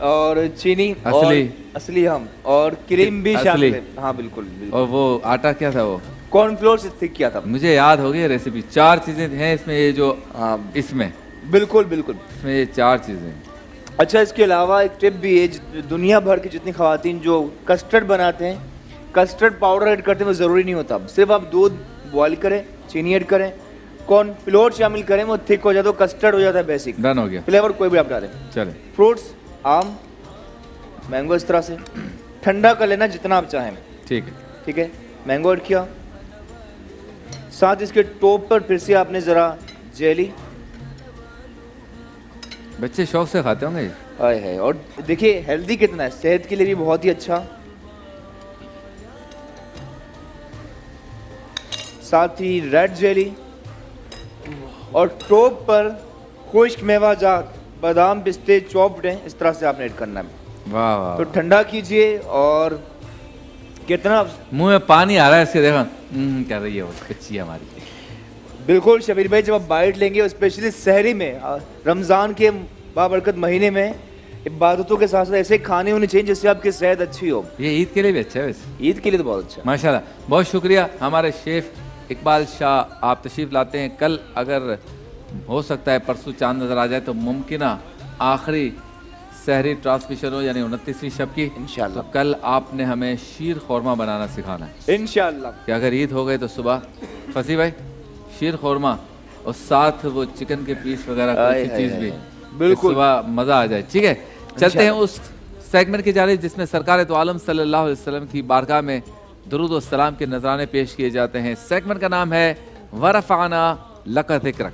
اور چینی اصلی ہم اور کریم بھی شامل ہے. ہاں بالکل. اور وہ آٹا کیا تھا, وہ کارن فلور سے تھک کیا تھا. مجھے یاد ہو گئی ریسیپی. 4 چیزیں ہیں اس میں, یہ جو اس میں بالکل بالکل اس میں یہ 4 چیزیں. اچھا, اس کے علاوہ ایک ٹپ بھی ہے, دنیا بھر کی جتنی خواتین جو کسٹرڈ بناتے ہیں, کسٹرڈ پاؤڈر ایڈ کرتے ہیں, وہ ضروری نہیں ہوتا. صرف آپ دودھ بوائل کریں, چینی ایڈ کریں, کارن فلور شامل کریں, وہ تھک ہو جاتا ہے, کسٹرڈ ہو جاتا ہے. بیسک ڈن ہو گیا. فلیور کوئی بھی آپ ڈالیں. چلیں, فروٹس, آم, مینگو, اس طرح سے ٹھنڈا کر لینا جتنا آپ چاہیں. ٹھیک ہے, ٹھیک ہے. مینگو ایڈ کیا, ساتھ اس کے ٹاپ پر پھر سے آپ نے ذرا جیلی. بچے شوق سے کھاتے ہوں گے. آئے ہے, اور دیکھیے ہیلدی کتنا ہے, صحت کے لیے بھی بہت ہی اچھا. ساتھ ہی ریڈ جیلی, اور ٹاپ پر خشک میوہ جات, بادام, پستے چوپڈ ہیں, اس طرح سے آپ نے ایڈ کرنا ہے. واہ واہ. تو ٹھنڈا کیجئے, اور کتنا منہ میں پانی آ رہا ہے اس کے, دیکھا کر رہی ہے وہ کچی ہے ہماری. بالکل شبیر بھائی, جب آپ بائٹ لیں گے, اسپیشلی سحری میں, رمضان کے بابرکت مہینے میں, عبادتوں کے ساتھ ساتھ ایسے کھانے ہونے چاہیے جس سے آپ کی صحت اچھی ہو. یہ عید کے لیے بھی اچھا ہے ویسے. عید کے لیے تو بہت اچھا. ماشاءاللہ, بہت شکریہ. ہمارے شیف اقبال شاہ آپ تشریف لاتے ہیں. کل اگر ہو سکتا ہے پرسوں چاند نظر آ جائے تو ممکنہ آخری سحری ٹرانسمیشن ہو, یعنی 29ویں شب کی انشاءاللہ. کل آپ نے ہمیں شیر خورما بنانا سکھانا ہے انشاءاللہ. کہ اگر عید ہو گئی تو صبح فصیح بھائی شیر خورما اور ساتھ وہ چکن کے پیس وغیرہ کوئی چیز بھی, بالکل صبح مزہ آ جائے. ٹھیک ہے, چلتے ہیں اس سیگمنٹ کی جانب جس میں سرکار تو عالم صلی اللہ علیہ وسلم کی بارگاہ میں درود و سلام کے نذرانے پیش کیے جاتے ہیں. سیگمنٹ کا نام ہے ورفعنا لک ذکرک.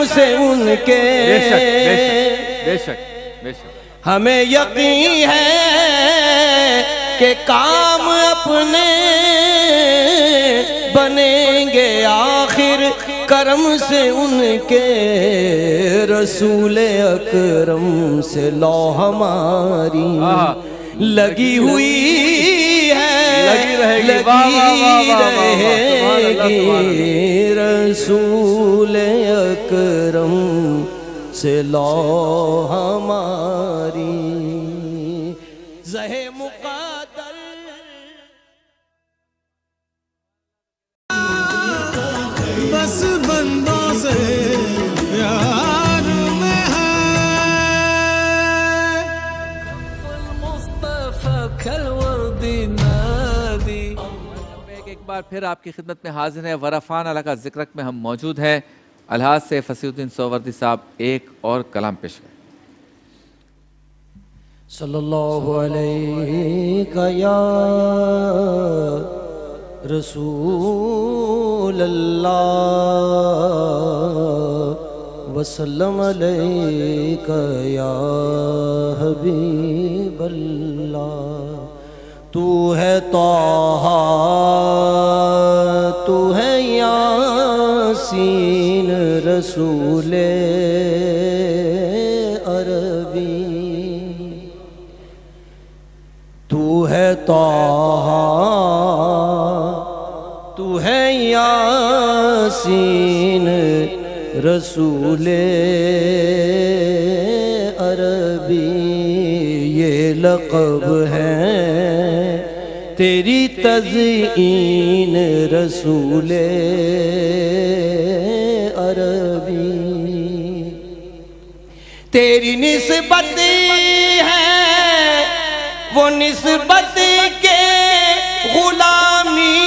کرم سے ان کے بے شک بے شک ہمیں یقین ہے کہ کام اپنے بنیں گے آخر کرم سے ان کے رسول اکرم سے لو ہماری لگی ہوئی ہے لگی رہے گی رسول اکرم سے لو ہماری زہ مقدر بس بندوں سے پیار میں ہے ایک بار پھر آپ کی خدمت میں حاضر ہے ورفان اللہ کا ذکرک میں ہم موجود ہیں. الحاظ سے فصیح الدین سہروردی صاحب ایک اور کلام پیش کریں. صلی اللہ علیہ یا رسول اللہ وسلم علیہ یا حبیب اللہ. تو ہے طہ تو ہے یاسین رسول عربی. تو ہے طہ تو ہے یاسین رسول عربی. یہ لقب ہے تیری تزئین رسول عربی. تیری نسبت ہے وہ نسبت کے غلامی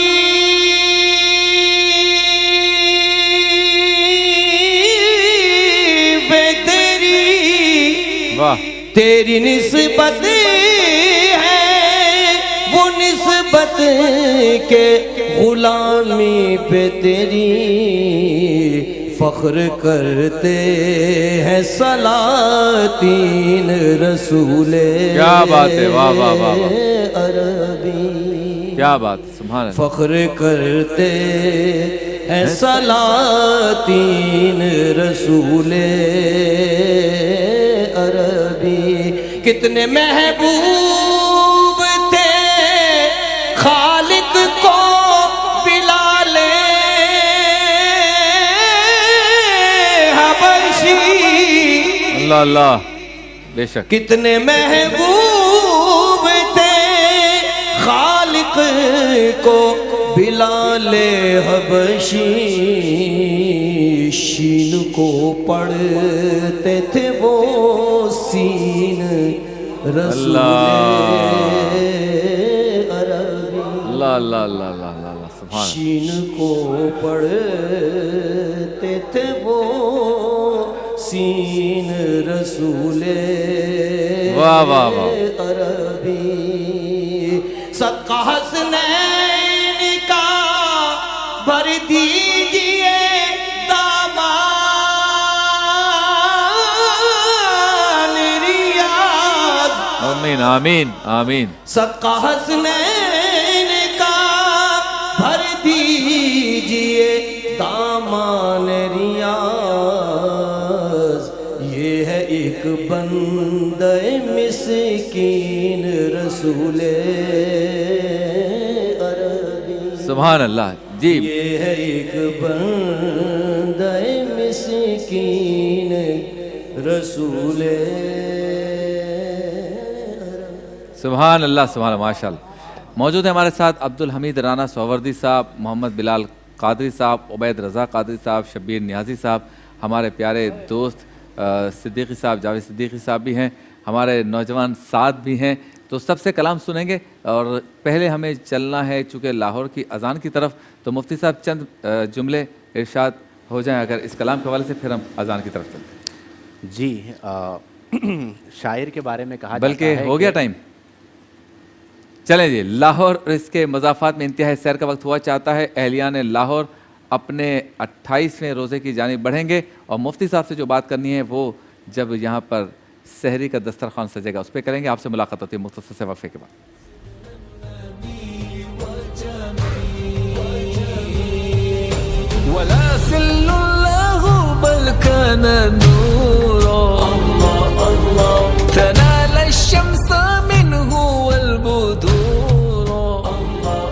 بے تیری تیری نسبت ہے وہ نسبت کے غلامی پہ تیری فخر کرتے ہیں سلاطین رسول کیا بات ہے واہ واہ واہ عربی. کیا بات سبحان اللہ. فخر کرتے ہیں سلاطین رسول عربی. کتنے محبوب تھے خالق کو بلال حبشی. اللہ اللہ بے شک. کتنے محبوب تھے خالق کو بلال حبشی. شین کو پڑھتے تھے وہ سین رسول عربی. اللہ اللہ اللہ اللہ اللہ سبحان. شین کو پڑھتے تھے وہ سین رسول واہ واہ واہ. عربی. صدقہ حسنین کا بھر دیجئے دامان ریاض. آمین آمین آمین. صدقہ حسنین کا بھر دیجئے دامان ریاض. یہ ہے ایک بندہ مسکین رسول عربی. سبحان اللہ جی. یہ ہے ایک بندہ مسکین رسول سبحان اللہ سبحان اللہ ماشاء اللہ. موجود ہے ہمارے ساتھ عبد الحمید رانا سہروردی صاحب, محمد بلال قادری صاحب, عبید رضا قادری صاحب, شبیر نیازی صاحب, ہمارے پیارے دوست صدیقی صاحب, جاوید صدیقی صاحب بھی ہیں, ہمارے نوجوان ساتھ بھی ہیں. تو سب سے کلام سنیں گے اور پہلے ہمیں چلنا ہے چونکہ لاہور کی اذان کی طرف. تو مفتی صاحب چند جملے ارشاد ہو جائیں اگر اس کلام کے حوالے سے, پھر ہم اذان کی طرف چلتے ہیں. جی شاعر کے بارے میں کہا بلکہ ہو گیا ٹائم. چلیں جی. لاہور اور اس کے مضافات میں انتہائی سیر کا وقت ہوا چاہتا ہے. اہلیان لاہور اپنے 28ویں روزے کی جانب بڑھیں گے اور مفتی صاحب سے جو بات کرنی ہے وہ جب یہاں پر سحری کا دسترخوان سجے گا اس پہ کریں گے. آپ سے ملاقات ہوتی ہے مختصر سے وقفے کے بعد. ولا سل الله بل كان نورا الله الله تنال الشمس منه والبدور الله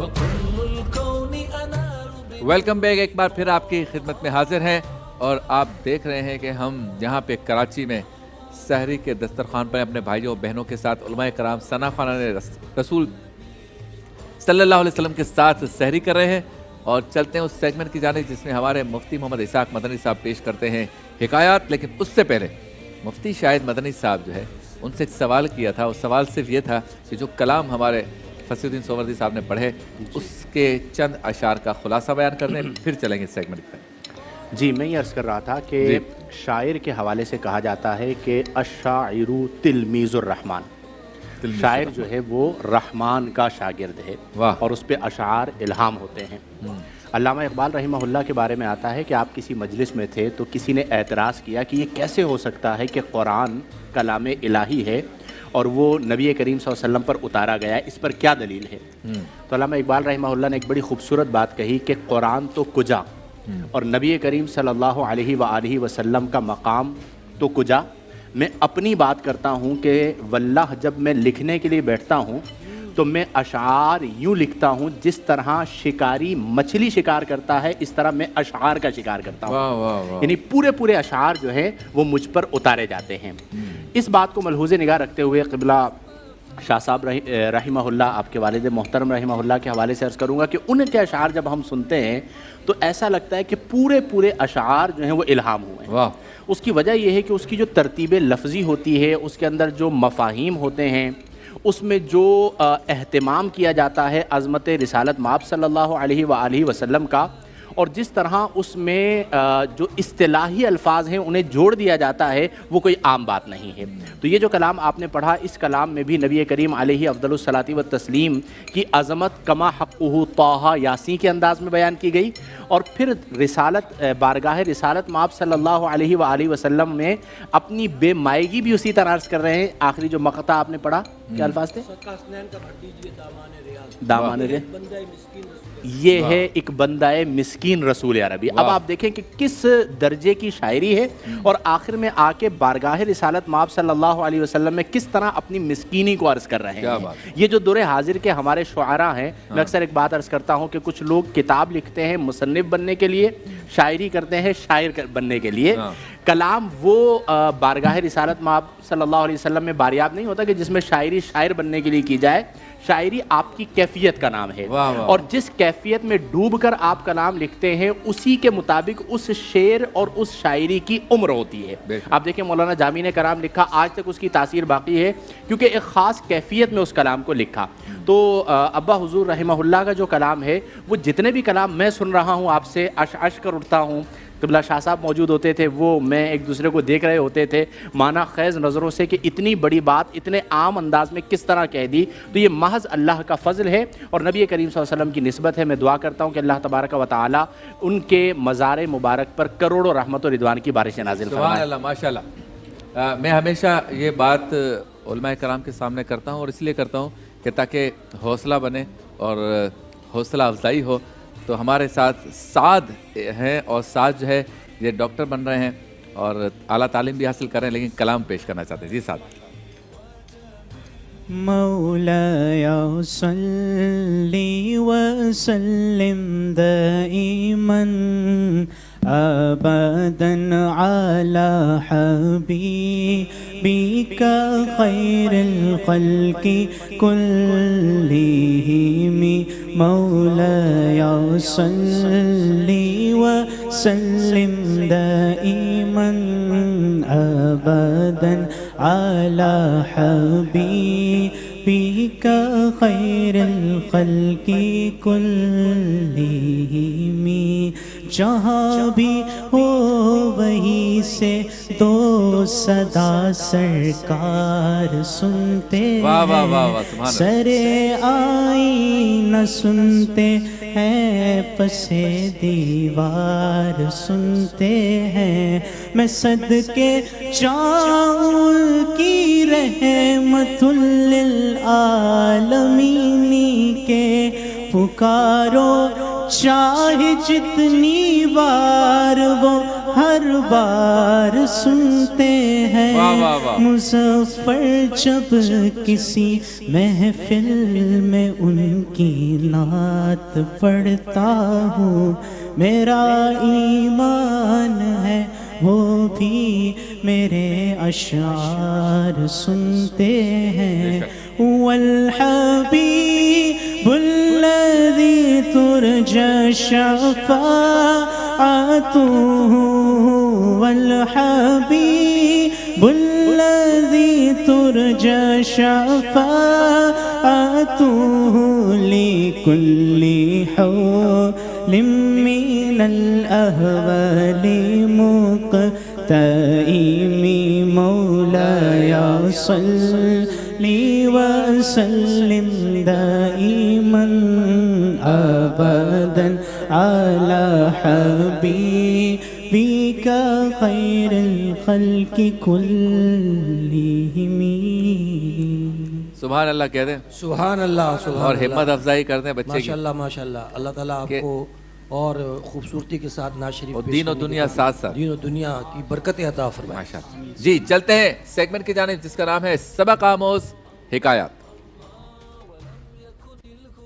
وكل الكون أنار ویلکم بیک. ایک بار پھر آپ کی خدمت میں حاضر ہیں اور آپ دیکھ رہے ہیں کہ ہم یہاں پہ کراچی میں سحری کے دسترخوان پر اپنے بھائیوں اور بہنوں کے ساتھ علماء کرام ثنا خوانان رسول صلی اللہ علیہ وسلم کے ساتھ سحری کر رہے ہیں اور چلتے ہیں اس سیگمنٹ کی جانب جس میں ہمارے مفتی محمد اسحاق مدنی صاحب پیش کرتے ہیں حکایات. لیکن اس سے پہلے مفتی شاہد مدنی صاحب جو ہے ان سے ایک سوال کیا تھا. وہ سوال صرف یہ تھا کہ جو کلام ہمارے فصیح الدین سہروردی صاحب نے پڑھے اس کے چند اشعار کا خلاصہ بیان کرنے پھر چلیں گے اس سیگمنٹ پر. جی میں یہ عرض کر رہا تھا کہ شاعر کے حوالے سے کہا جاتا ہے کہ الشاعر تلمیذ الرحمن. شاعر جو ہے وہ رحمان کا شاگرد ہے اور اس پہ اشعار الہام ہوتے ہیں. علامہ اقبال رحمہ اللہ کے بارے میں آتا ہے کہ آپ کسی مجلس میں تھے تو کسی نے اعتراض کیا کہ یہ کیسے ہو سکتا ہے کہ قرآن کلام الہی ہے اور وہ نبی کریم صلی اللہ علیہ وسلم پر اتارا گیا ہے, اس پر کیا دلیل ہے؟ تو علامہ اقبال رحمہ اللہ نے ایک بڑی خوبصورت بات کہی کہ قرآن تو کجا اور نبی کریم صلی اللہ علیہ وآلہ وسلم کا مقام تو کجا. میں اپنی بات کرتا ہوں کہ واللہ جب میں لکھنے کے لیے بیٹھتا ہوں تو میں اشعار یوں لکھتا ہوں جس طرح شکاری مچھلی شکار کرتا ہے اس طرح میں اشعار کا شکار کرتا ہوں. یعنی پورے اشعار جو ہیں وہ مجھ پر اتارے جاتے ہیں. اس بات کو ملحوظ نگاہ رکھتے ہوئے قبلہ شاہ صاحب رحمہ اللہ آپ کے والد محترم رحمہ اللہ کے حوالے سے عرض کروں گا کہ ان کے اشعار جب ہم سنتے ہیں تو ایسا لگتا ہے کہ پورے اشعار جو ہیں وہ الہام ہوئے ہیں. اس کی وجہ یہ ہے کہ اس کی جو ترتیب لفظی ہوتی ہے, اس کے اندر جو مفاہیم ہوتے ہیں, اس میں جو اہتمام کیا جاتا ہے عظمت رسالت مآب صلی اللہ علیہ وآلہ وسلم کا, اور جس طرح اس میں جو اصطلاحی الفاظ ہیں انہیں جوڑ دیا جاتا ہے وہ کوئی عام بات نہیں ہے. تو یہ جو کلام آپ نے پڑھا اس کلام میں بھی نبی کریم علیہ افضل الصلاۃ والتسلیم کی عظمت کما حقہ طٰہٰ یاسین کے انداز میں بیان کی گئی, اور پھر رسالت بارگاہ رسالت مآب صلی اللہ علیہ وآلہ وسلم میں اپنی بے مائگی بھی اسی طرح عرض کر رہے ہیں. آخری جو مقطع آپ نے پڑھا کیا الفاظ تھے؟ دامان یہ ہے ایک بندہ مسکین رسول عربی. اب آپ دیکھیں کہ کس درجے کی شاعری ہے, اور آخر میں آ کے بارگاہ رسالت مآب صلی اللہ علیہ وسلم میں کس طرح اپنی مسکینی کو عرض کر رہے ہیں. یہ جو دور حاضر کے ہمارے شعراء ہیں, میں اکثر ایک بات عرض کرتا ہوں کہ کچھ لوگ کتاب لکھتے ہیں مصنف بننے کے لیے, شاعری کرتے ہیں شاعر بننے کے لیے. کلام وہ بارگاہ رسالت مآب صلی اللہ علیہ وسلم میں باریاب نہیں ہوتا کہ جس میں شاعری شاعر بننے کے لیے کی جائے. شاعری آپ کی کیفیت کا نام ہے, اور جس کیفیت میں ڈوب کر آپ کلام لکھتے ہیں اسی کے مطابق اس شعر اور اس شاعری کی عمر ہوتی ہے. آپ دیکھیں مولانا جامی نے کلام لکھا, آج تک اس کی تاثیر باقی ہے کیونکہ ایک خاص کیفیت میں اس کلام کو لکھا. تو ابا حضور رحمہ اللہ کا جو کلام ہے وہ جتنے بھی کلام میں سن رہا ہوں آپ سے عش کر اٹھتا ہوں. قبلہ شاہ صاحب موجود ہوتے تھے, وہ میں ایک دوسرے کو دیکھ رہے ہوتے تھے معنی خیز نظروں سے کہ اتنی بڑی بات اتنے عام انداز میں کس طرح کہہ دی. تو یہ محض اللہ کا فضل ہے اور نبی کریم صلی اللہ علیہ وسلم کی نسبت ہے. میں دعا کرتا ہوں کہ اللہ تبارک و تعالی ان کے مزار مبارک پر کروڑوں رحمت و رضوان کی بارشیں نازل فرمائے. سبحان اللہ, ماشاء اللہ. میں ہمیشہ یہ بات علماء کرام کے سامنے کرتا ہوں, اور اس لیے کرتا ہوں کہ تاکہ حوصلہ بنے اور حوصلہ افزائی ہو. تو ہمارے ساتھ سعد ہیں, اور سعد جو ہے یہ ڈاکٹر بن رہے ہیں اور اعلیٰ تعلیم بھی حاصل کر رہے ہیں, لیکن کلام پیش کرنا چاہتے ہیں. جی سعد. مولاي صلي وسلم دائما أبدا على حبيبك خير الخلق كلهم مولاي صلي وسلم دائما أبدا على حبيبك خير الخلق كلهم جہاں بھی ہو وہیں سے دو صدا سرکار سنتے واہ واہ واہ واہ، سبحان اللہ۔ سرے آئینہ سنتے ہیں پسے دیوار سنتے ہیں، میں صدقے جاؤں کی رحمت للعالمین کے، پکارو چاہے جتنی بار وہ ہر بار سنتے ہیں۔ مظفر جب کسی محفل میں ان کی نعت پڑھتا ہوں، میرا ایمان ہے وہ بھی میرے اشعار سنتے ہیں۔ والحبیب الذی ترجى شفاعته، والحبیب الذی ترجى شفاعته، لكل حول من الأهوال مقتئم، مولاي صل وسلم دائما ابدا على حبيبك خير الخلق كلهم۔ سبحان اللہ کہہ دیں، سبحان اللہ، سبحان اور اللہ، ہمت افزائی کر دیں بچے کی، ماشاءاللہ ماشاءاللہ۔ اللہ تعالیٰ آپ کو اور خوبصورتی کے ساتھ نعت شریف اور دین و دنیا ساتھ ساتھ، دین و دنیا کی برکت عطا فرمائے۔ ماشاءاللہ۔ جی چلتے ہیں سیگمنٹ کی جانب جس کا نام ہے سبق آموز حکایات۔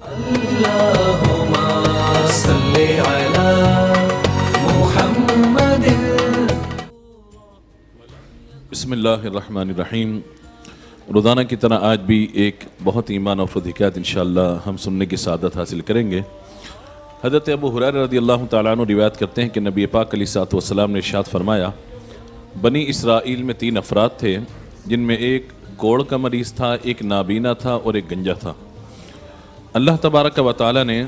اللہم صلی علی محمد۔ بسم اللہ الرحمن الرحیم۔ روزانہ کی طرح آج بھی ایک بہت ایمان افروز حکایت انشاءاللہ ہم سننے کی سعادت حاصل کریں گے۔ حضرت ابو ہریرہ رضی اللہ تعالیٰ عنہ روایت کرتے ہیں کہ نبی پاک علیہ الصلوۃ والسلام نے ارشاد فرمایا، بنی اسرائیل میں 3 افراد تھے جن میں ایک کوڑ کا مریض تھا، ایک نابینا تھا اور ایک گنجا تھا۔ اللہ تبارک و تعالیٰ نے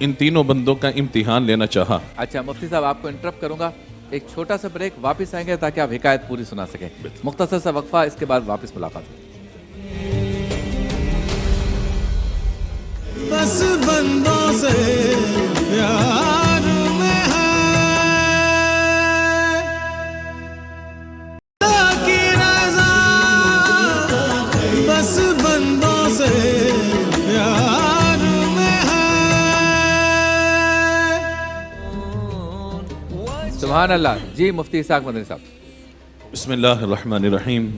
ان تینوں بندوں کا امتحان لینا چاہا۔ اچھا مفتی صاحب آپ کو انٹرپٹ کروں گا، ایک چھوٹا سا بریک، واپس آئیں گے تاکہ آپ حکایت پوری سنا سکیں۔ مختصر سا وقفہ، اس کے بعد واپس ملاقات ہوگی۔ بس بندوں سے پیار میں ہے اللہ کی رضا، بس بندوں سے پیار میں ہے۔ سبحان اللہ۔ جی مفتی اسحاق مدنی صاحب۔ بسم اللہ الرحمن الرحیم۔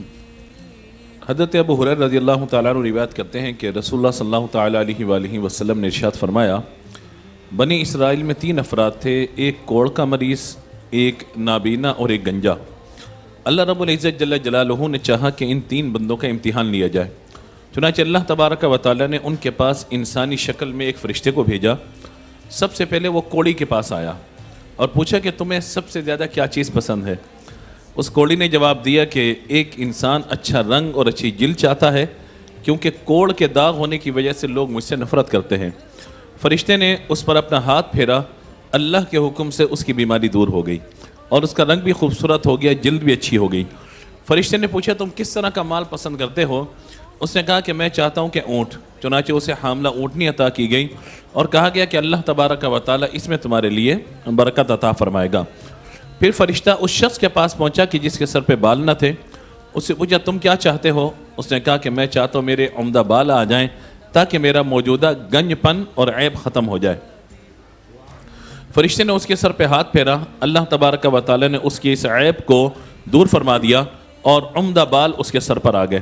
حضرت ابو ہریرہ رضی اللہ تعالیٰ عنہ روایت کرتے ہیں کہ رسول اللہ صلی اللہ تعالیٰ علیہ وآلہ وسلم نے ارشاد فرمایا، بنی اسرائیل میں 3 افراد تھے، ایک کوڑ کا مریض، ایک نابینا اور ایک گنجا۔ اللہ رب العزت جل جلالہ نے چاہا کہ ان 3 بندوں کا امتحان لیا جائے، چنانچہ اللہ تبارک و تعالیٰ نے ان کے پاس انسانی شکل میں ایک فرشتے کو بھیجا۔ سب سے پہلے وہ کوڑی کے پاس آیا اور پوچھا کہ تمہیں سب سے زیادہ کیا چیز پسند ہے؟ اس کوڑی نے جواب دیا کہ ایک انسان اچھا رنگ اور اچھی جلد چاہتا ہے، کیونکہ کوڑ کے داغ ہونے کی وجہ سے لوگ مجھ سے نفرت کرتے ہیں۔ فرشتے نے اس پر اپنا ہاتھ پھیرا، اللہ کے حکم سے اس کی بیماری دور ہو گئی اور اس کا رنگ بھی خوبصورت ہو گیا، جلد بھی اچھی ہو گئی۔ فرشتے نے پوچھا تم کس طرح کا مال پسند کرتے ہو؟ اس نے کہا کہ میں چاہتا ہوں کہ اونٹ، چنانچہ اسے حاملہ اونٹنی عطا کی گئی اور کہا گیا کہ اللہ تبارک و تعالیٰ اس میں تمہارے لیے برکت عطا فرمائے گا۔ پھر فرشتہ اس شخص کے پاس پہنچا کہ جس کے سر پہ بال نہ تھے، اس سے پوچھا تم کیا چاہتے ہو؟ اس نے کہا کہ میں چاہتا ہوں میرے عمدہ بال آ جائیں تاکہ میرا موجودہ گنج پن اور عیب ختم ہو جائے۔ فرشتے نے اس کے سر پہ ہاتھ پھیرا، اللہ تبارک و تعالیٰ نے اس کی اس عیب کو دور فرما دیا اور عمدہ بال اس کے سر پر آ گئے۔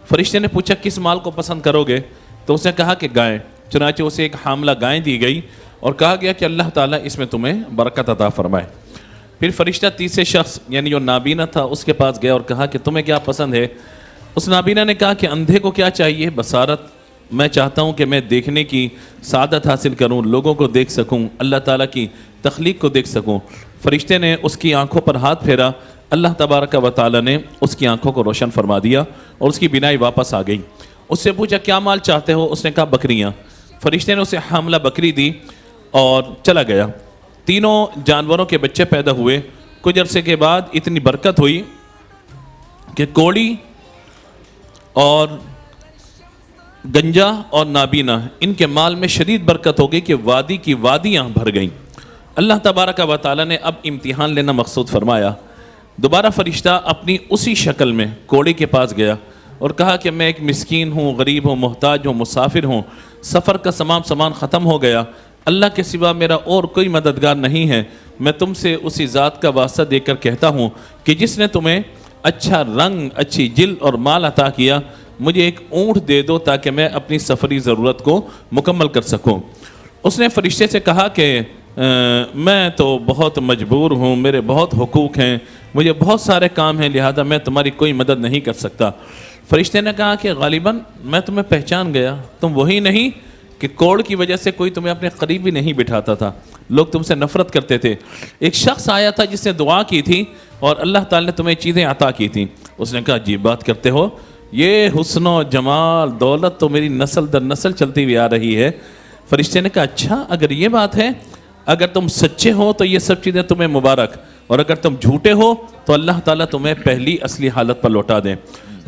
فرشتے نے پوچھا کس مال کو پسند کرو گے؟ تو اس نے کہا کہ گائے، چنانچہ اسے ایک حاملہ گائے دی گئی اور کہا گیا کہ اللہ تعالیٰ اس میں تمہیں برکت عطا فرمائے۔ پھر فرشتہ تیسرے شخص یعنی جو نابینا تھا اس کے پاس گیا اور کہا کہ تمہیں کیا پسند ہے؟ اس نابینا نے کہا کہ اندھے کو کیا چاہیے؟ بصارت، میں چاہتا ہوں کہ میں دیکھنے کی سعادت حاصل کروں، لوگوں کو دیکھ سکوں، اللہ تعالیٰ کی تخلیق کو دیکھ سکوں۔ فرشتے نے اس کی آنکھوں پر ہاتھ پھیرا، اللہ تبارک و تعالیٰ نے اس کی آنکھوں کو روشن فرما دیا اور اس کی بینائی واپس آ گئی۔ اس سے پوچھا کیا مال چاہتے ہو؟ اس نے کہا بکریاں۔ فرشتے نے اسے حاملہ بکری دی اور چلا گیا۔ تینوں جانوروں کے بچے پیدا ہوئے. کچھ عرصے کے بعد اتنی برکت ہوئی کہ کوڑی اور گنجا اور نابینا ان کے مال میں شدید برکت ہو گئی کہ وادی کی وادیاں بھر گئیں. اللہ تبارک و تعالیٰ نے اب امتحان لینا مقصود فرمایا. دوبارہ فرشتہ اپنی اسی شکل میں کوڑی کے پاس گیا اور کہا کہ میں ایک مسکین ہوں, غریب ہوں, محتاج ہوں, مسافر ہوں, سفر کا تمام سامان ختم ہو گیا, اللہ کے سوا میرا اور کوئی مددگار نہیں ہے. میں تم سے اسی ذات کا واسطہ دے کر کہتا ہوں کہ جس نے تمہیں اچھا رنگ, اچھی جلد اور مال عطا کیا, مجھے ایک اونٹ دے دو تاکہ میں اپنی سفری ضرورت کو مکمل کر سکوں. اس نے فرشتے سے کہا کہ میں تو بہت مجبور ہوں, میرے بہت حقوق ہیں, مجھے بہت سارے کام ہیں, لہذا میں تمہاری کوئی مدد نہیں کر سکتا. فرشتے نے کہا کہ غالباً میں تمہیں پہچان گیا, تم وہی نہیں کہ کوڑ کی وجہ سے کوئی تمہیں اپنے قریب بھی نہیں بٹھاتا تھا, لوگ تم سے نفرت کرتے تھے. ایک شخص آیا تھا جس نے دعا کی تھی اور اللہ تعالیٰ نے تمہیں چیزیں عطا کی تھیں. اس نے کہا عجیب بات کرتے ہو, یہ حسن و جمال دولت تو میری نسل در نسل چلتی ہوئی آ رہی ہے. فرشتے نے کہا اچھا اگر یہ بات ہے, اگر تم سچے ہو تو یہ سب چیزیں تمہیں مبارک, اور اگر تم جھوٹے ہو تو اللہ تعالیٰ تمہیں پہلی اصلی حالت پر لوٹا دیں.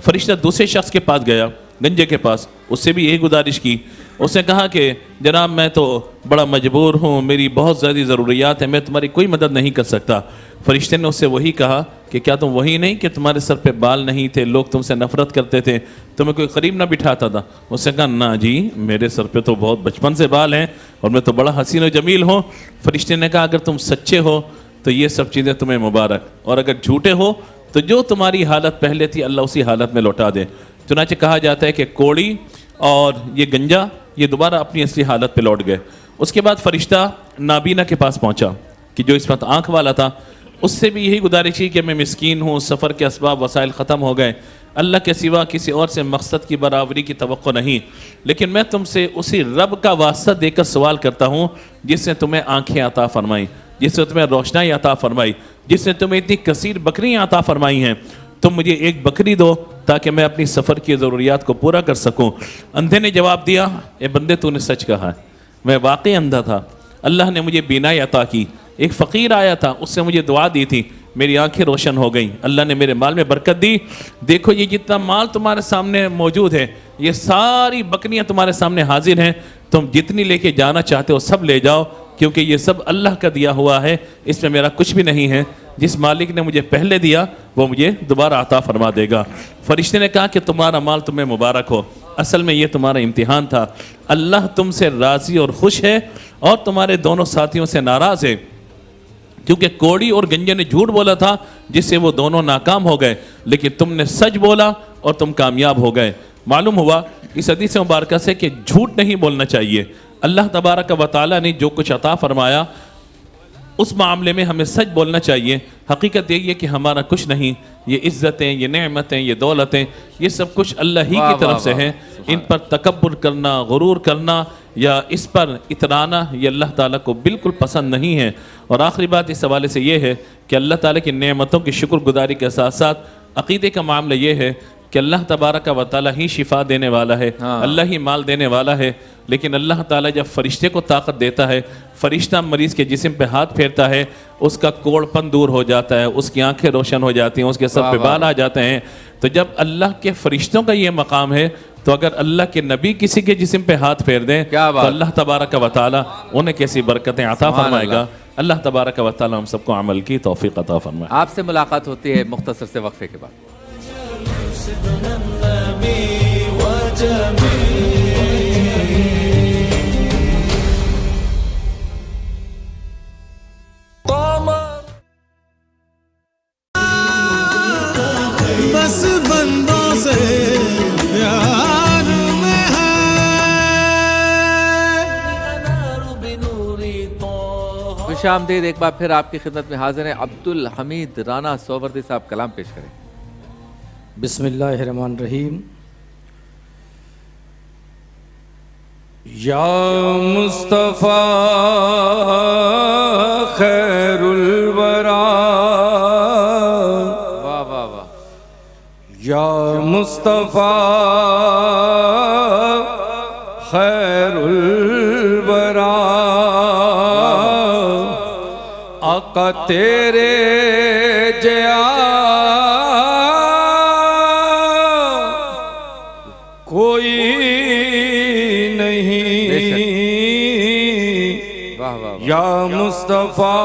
فرشتہ دوسرے شخص کے پاس گیا, گنجے کے پاس, اس سے بھی یہی گزارش کی. اس نے کہا کہ جناب میں تو بڑا مجبور ہوں, میری بہت زیادہ ضروریات ہیں, میں تمہاری کوئی مدد نہیں کر سکتا. فرشتے نے اس سے وہی کہا کہ کیا تم وہی نہیں کہ تمہارے سر پہ بال نہیں تھے, لوگ تم سے نفرت کرتے تھے, تمہیں کوئی قریب نہ بٹھاتا تھا؟ اس نے کہا نا جی, میرے سر پہ تو بہت بچپن سے بال ہیں اور میں تو بڑا حسین و جمیل ہوں. فرشتے نے کہا اگر تم سچے ہو تو یہ سب چیزیں تمہیں مبارک, اور اگر جھوٹے ہو تو جو تمہاری حالت پہلے تھی اللہ اسی حالت میں لوٹا دے. چنانچہ کہا جاتا ہے کہ کوڑی اور یہ گنجا یہ دوبارہ اپنی اصلی حالت پہ لوٹ گئے. اس کے بعد فرشتہ نابینا کے پاس پہنچا کہ جو اس وقت آنکھ والا تھا, اس سے بھی یہی گزارش کی کہ میں مسکین ہوں, سفر کے اسباب وسائل ختم ہو گئے, اللہ کے سوا کسی اور سے مقصد کی برابری کی توقع نہیں, لیکن میں تم سے اسی رب کا واسطہ دے کر سوال کرتا ہوں جس نے تمہیں آنکھیں عطا فرمائیں, جس نے تمہیں روشنائی عطا فرمائی, جس نے تمہیں اتنی کثیر بکریاں عطا فرمائی ہیں. تم مجھے ایک بکری دو تاکہ میں اپنی سفر کی ضروریات کو پورا کر سکوں. اندھے نے جواب دیا اے بندے تو نے سچ کہا ہے, میں واقعی اندھا تھا, اللہ نے مجھے بینائی عطا کی. ایک فقیر آیا تھا, اس سے مجھے دعا دی تھی, میری آنکھیں روشن ہو گئیں, اللہ نے میرے مال میں برکت دی. دیکھو یہ جتنا مال تمہارے سامنے موجود ہے, یہ ساری بکریاں تمہارے سامنے حاضر ہیں, تم جتنی لے کے جانا چاہتے ہو سب لے جاؤ, کیونکہ یہ سب اللہ کا دیا ہوا ہے, اس میں میرا کچھ بھی نہیں ہے. جس مالک نے مجھے پہلے دیا وہ مجھے دوبارہ عطا فرما دے گا. فرشتے نے کہا کہ تمہارا مال تمہیں مبارک ہو, اصل میں یہ تمہارا امتحان تھا. اللہ تم سے راضی اور خوش ہے اور تمہارے دونوں ساتھیوں سے ناراض ہے, کیونکہ کوڑی اور گنجے نے جھوٹ بولا تھا جس سے وہ دونوں ناکام ہو گئے, لیکن تم نے سچ بولا اور تم کامیاب ہو گئے. معلوم ہوا اس حدیث مبارکہ سے کہ جھوٹ نہیں بولنا چاہیے. اللہ تبارک و تعالیٰ نے جو کچھ عطا فرمایا اس معاملے میں ہمیں سچ بولنا چاہیے. حقیقت یہی ہے کہ ہمارا کچھ نہیں, یہ عزتیں, یہ نعمتیں, یہ دولتیں, یہ سب کچھ اللہ ہی کی طرف سے ہیں. ان پر تکبر کرنا, غرور کرنا یا اس پر اترانا یہ اللہ تعالیٰ کو بالکل پسند نہیں ہے. اور آخری بات اس حوالے سے یہ ہے کہ اللہ تعالیٰ کی نعمتوں کی شکر گزاری کے ساتھ ساتھ عقیدے کا معاملہ یہ ہے کہ اللہ تبارک و تعالیٰ ہی شفا دینے والا ہے, اللہ ہی مال دینے والا ہے. لیکن اللہ تعالیٰ جب فرشتے کو طاقت دیتا ہے, فرشتہ مریض کے جسم پہ ہاتھ پھیرتا ہے, اس کا کوڑ پن دور ہو جاتا ہے, اس کی آنکھیں روشن ہو جاتی ہیں, اس کے سر پہ بال آ جاتے ہیں. تو جب اللہ کے فرشتوں کا یہ مقام ہے تو اگر اللہ کے نبی کسی کے جسم پہ ہاتھ پھیر دیں تو اللہ تبارک و تعالیٰ انہیں کیسی برکتیں عطا فرمائے گا. اللہ تبارک و تعالیٰ ہم سب کو عمل کی توفیق عطا فرمائے. آپ سے ملاقات ہوتی ہے مختصر سے وقفے کے بعد. بس بندوں سے پیار میں ہے. خوش آمدید, ایک بار پھر آپ کی خدمت میں حاضر ہیں عبدالحمید رانا سووردی صاحب. کلام پیش کریں. بسم اللہ الرحمن الرحیم. یا مصطفیٰ خیر الورا, واہ واہ واہ, یا مصطفیٰ خیر الورا, آقا تیرے جیا کوئی نہیں یا مصطفیٰ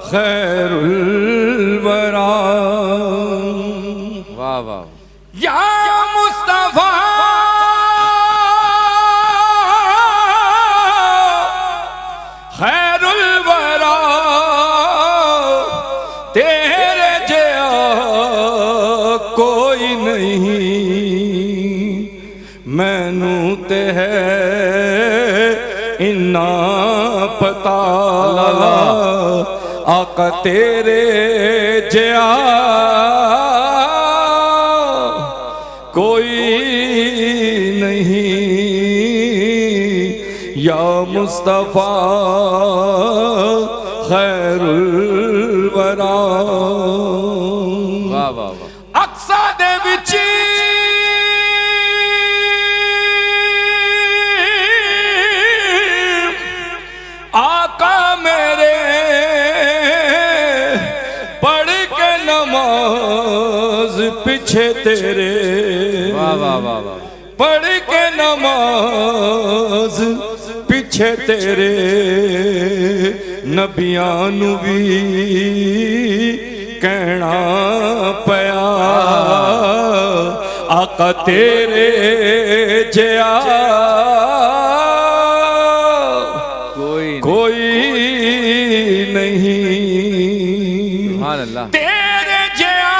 خیر الورا واہ واہ یا مصطفیٰ خیر الورا تیرے جیا کوئی نہیں مینوں تے ہے انا پتا آقا تیرے جیا کوئی نہیں یا مصطفیٰ خیر الورا واہ واہ واہ اقصا دے وچ آقا میرے پڑھ کے نماز پیچھے تیرے واہ واہ واہ واہ پڑھ کے نماز پیچھے تیرے نبیاں نو بھی کہنا پیا آقا تیرے جیا کوئی نہیں سبحان اللہ تیرے جیا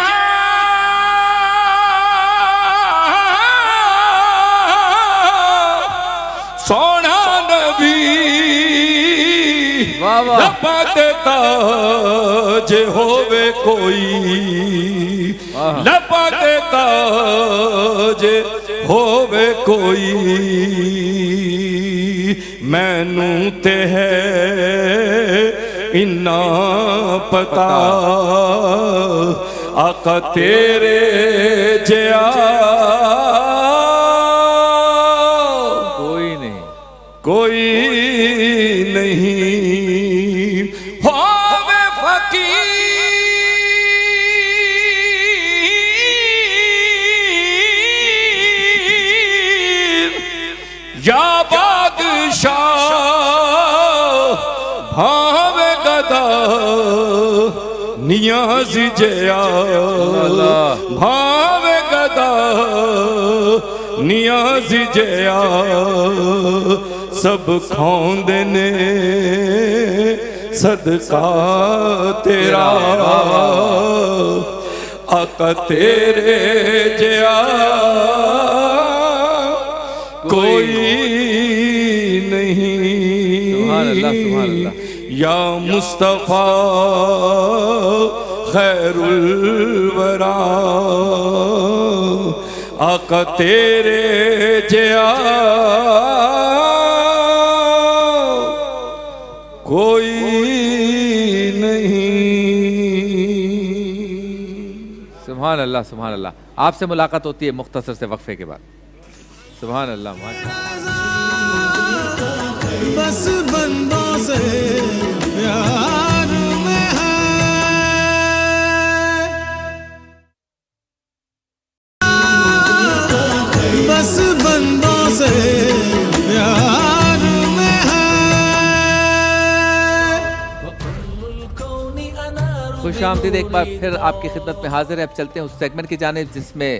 سونا نبی لبا تے تاج ہووے کوئی لبا تے تاج ہووے کوئی مینوں تے ہے انا پتا آقا تیرے جیا کوئی نہیں ہووے فقیر یا بادشاہ بھاوے گدا نیاز جیا بھاوے گدا نیاز جیا سب کھوندے نے صدقہ تیرا آقا تیرے جیا کوئی نہیں سبحان اللہ سبحان اللہ یا مصطفیٰ خیر الورا آقا تیرے جیا کوئی نہیں سبحان اللہ سبحان اللہ آپ سے ملاقات ہوتی ہے مختصر سے وقفے کے بعد سبحان اللہ بس بندوں سے پیار میں ہے بس بندوں سے پیار میں ہے خوش آمدید ایک بار پھر آپ کی خدمت میں حاضر ہے اب چلتے ہیں اس سیگمنٹ کی جانب جس میں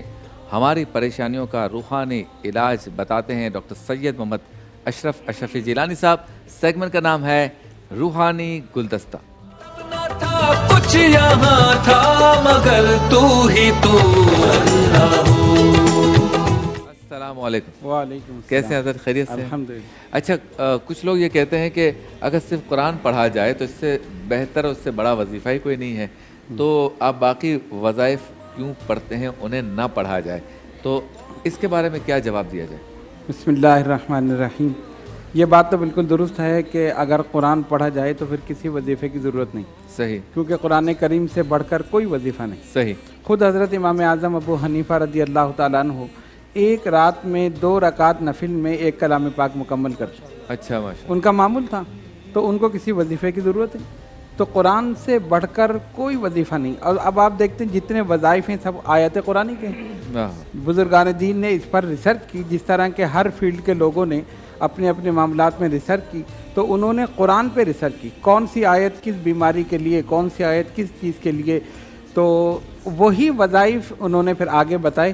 ہماری پریشانیوں کا روحانی علاج بتاتے ہیں ڈاکٹر سید محمد اشرف اشرفی جیلانی صاحب سیگمنٹ کا نام ہے روحانی گلدستہ کچھ یہاں تھا مگر تو ہی تو السلام علیکم وعلیکم کیسے ہیں حضرت خیریت سے الحمدللہ اچھا کچھ لوگ یہ کہتے ہیں کہ اگر صرف قرآن پڑھا جائے تو اس سے بہتر اس سے بڑا وظیفہ ہی کوئی نہیں ہے تو آپ باقی وظائف کیوں پڑھتے ہیں انہیں نہ پڑھا جائے تو اس کے بارے میں کیا جواب دیا جائے بسم اللہ الرحمن الرحیم یہ بات تو بالکل درست ہے کہ اگر قرآن پڑھا جائے تو پھر کسی وظیفے کی ضرورت نہیں صحیح کیونکہ قرآن کریم سے بڑھ کر کوئی وظیفہ نہیں صحیح خود حضرت امام اعظم ابو حنیفہ رضی اللہ تعالیٰ عنہ ایک رات میں 2 رکعت نفل میں ایک کلام پاک مکمل کرتے اچھا ماشاء ان کا معمول تھا تو ان کو کسی وظیفے کی ضرورت ہے. تو قرآن سے بڑھ کر کوئی وظیفہ نہیں. اور اب آپ دیکھتے ہیں جتنے وظائف ہیں سب آیت قرآنی کے ہیں. بزرگان دین نے اس پر ریسرچ کی، جس طرح کے ہر فیلڈ کے لوگوں نے اپنے اپنے معاملات میں ریسرچ کی، تو انہوں نے قرآن پہ ریسرچ کی، کون سی آیت کس بیماری کے لیے، کون سی آیت کس چیز کے لیے. تو وہی وظائف انہوں نے پھر آگے بتائے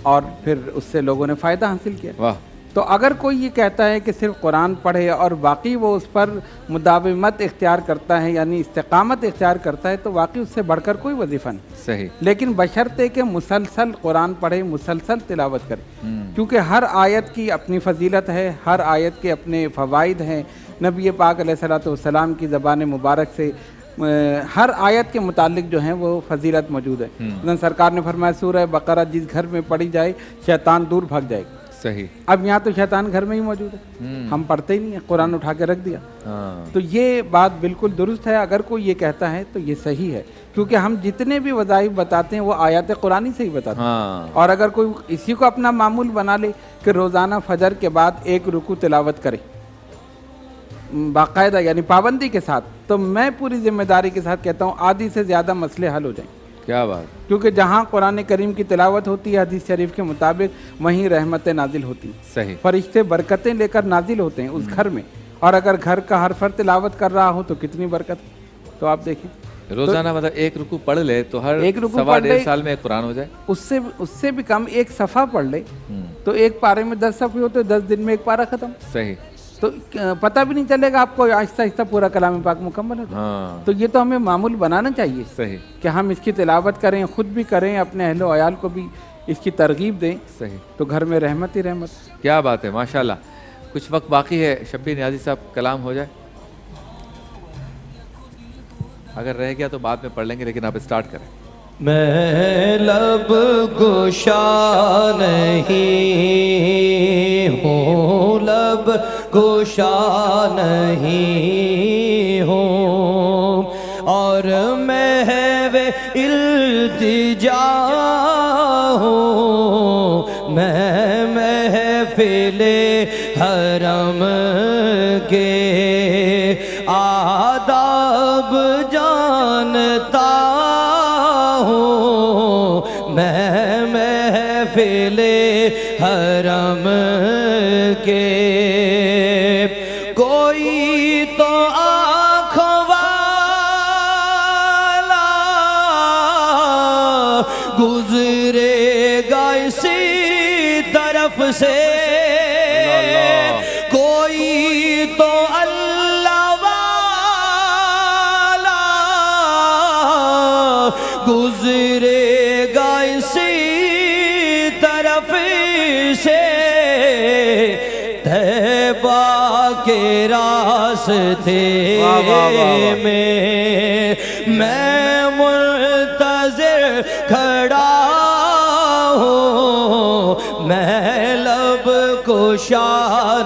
اور پھر اس سے لوگوں نے فائدہ حاصل کیا. تو اگر کوئی یہ کہتا ہے کہ صرف قرآن پڑھے اور باقی وہ اس پر مداومت اختیار کرتا ہے، یعنی استقامت اختیار کرتا ہے، تو واقعی اس سے بڑھ کر کوئی وظیفہ نہیں. صحیح. لیکن بشرطے کہ مسلسل قرآن پڑھے، مسلسل تلاوت کرے، کیونکہ ہر آیت کی اپنی فضیلت ہے، ہر آیت کے اپنے فوائد ہیں. نبی پاک علیہ الصلوۃ والسلام کی زبان مبارک سے ہر آیت کے متعلق جو ہیں وہ فضیلت موجود ہے. سرکار نے فرمایا سورہ بقرہ جس گھر میں پڑھی جائے شیطان دور بھاگ جائے گا. صحیح. اب یہاں تو شیطان گھر میں ہی موجود ہے، ہم پڑھتے ہی نہیں ہیں، قرآن اٹھا کے رکھ دیا. تو یہ بات بالکل درست ہے. اگر کوئی یہ کہتا ہے تو یہ صحیح ہے، کیونکہ ہم جتنے بھی وظائف بتاتے ہیں وہ آیات قرآنی سے ہی بتاتے ہیں. اور اگر کوئی اسی کو اپنا معمول بنا لے کہ روزانہ فجر کے بعد ایک رکوع تلاوت کرے باقاعدہ، یعنی پابندی کے ساتھ، تو میں پوری ذمہ داری کے ساتھ کہتا ہوں آدھی سے زیادہ مسئلے حل ہو جائیں. کیا بات. کیونکہ جہاں قرآن کریم کی تلاوت ہوتی ہے حدیث شریف کے مطابق وہیں رحمتیں نازل ہوتی ہیں. صحیح. فرشتے برکتیں لے کر نازل ہوتے ہیں اس گھر میں. اور اگر گھر کا ہر فرد تلاوت کر رہا ہو تو کتنی برکت. تو آپ دیکھیں روزانہ مطلب ایک رکوع پڑھ لے تو ہر سوا ڈیڑھ سال میں ایک قرآن ہو جائے. اس سے بھی کم ایک صفحہ پڑھ لے تو ایک پارے میں 10 صفحے ہوتے، 10 دن میں ایک پارہ ختم. صحیح. تو پتہ بھی نہیں چلے گا آپ کو، آہستہ آہستہ پورا کلام پاک مکمل ہوتا ہے. تو یہ تو ہمیں معمول بنانا چاہیے. صحیح. کہ ہم اس کی تلاوت کریں، خود بھی کریں، اپنے اہل و عیال کو بھی اس کی ترغیب دیں. صحیح. تو گھر میں رحمت ہی رحمت. کیا بات ہے، ماشاءاللہ. کچھ وقت باقی ہے، شبیر نیازی صاحب کلام ہو جائے. اگر رہ گیا تو بعد میں پڑھ لیں گے، لیکن آپ اسٹارٹ کریں. میں لب گشا نہیں ہوں، لب گشا نہیں ہوں، اور محو التجا ہوں، میں محفل حرم کے آداب جانتا ہوں، میں محفل حرم کے کوئی تو آنکھ والا گزرے گا اسی طرف سے، کوئی تو اللہ والا گزرے گا اسی طرف سے، طیبہ کے راستے میں منتظر کھڑا ہوں، میں لب گشا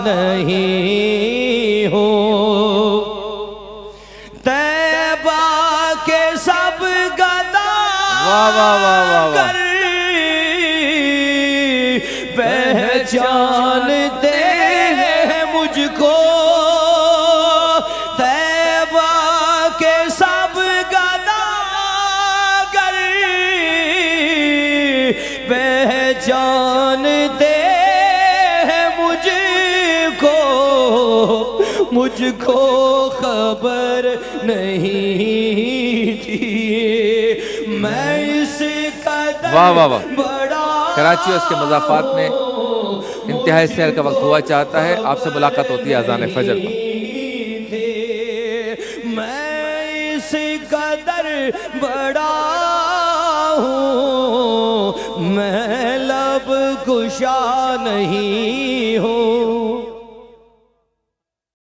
نہیں ہوں. طیبہ کے سب گدا گر پہچانتے ہیں مجھ کو، طیبہ کے سب گدا گر پہچانتے ہیں مجھ کو خبر نہیں تھی میں اس قدر بڑا. کراچی اور اس کے مضافات میں انتہائی سحر کا وقت ہوا چاہتا ہے. آپ سے ملاقات ہوتی ہے اذان فجر پر. میں اس قدر بڑا ہوں، میں لب گشا نہیں ہوں.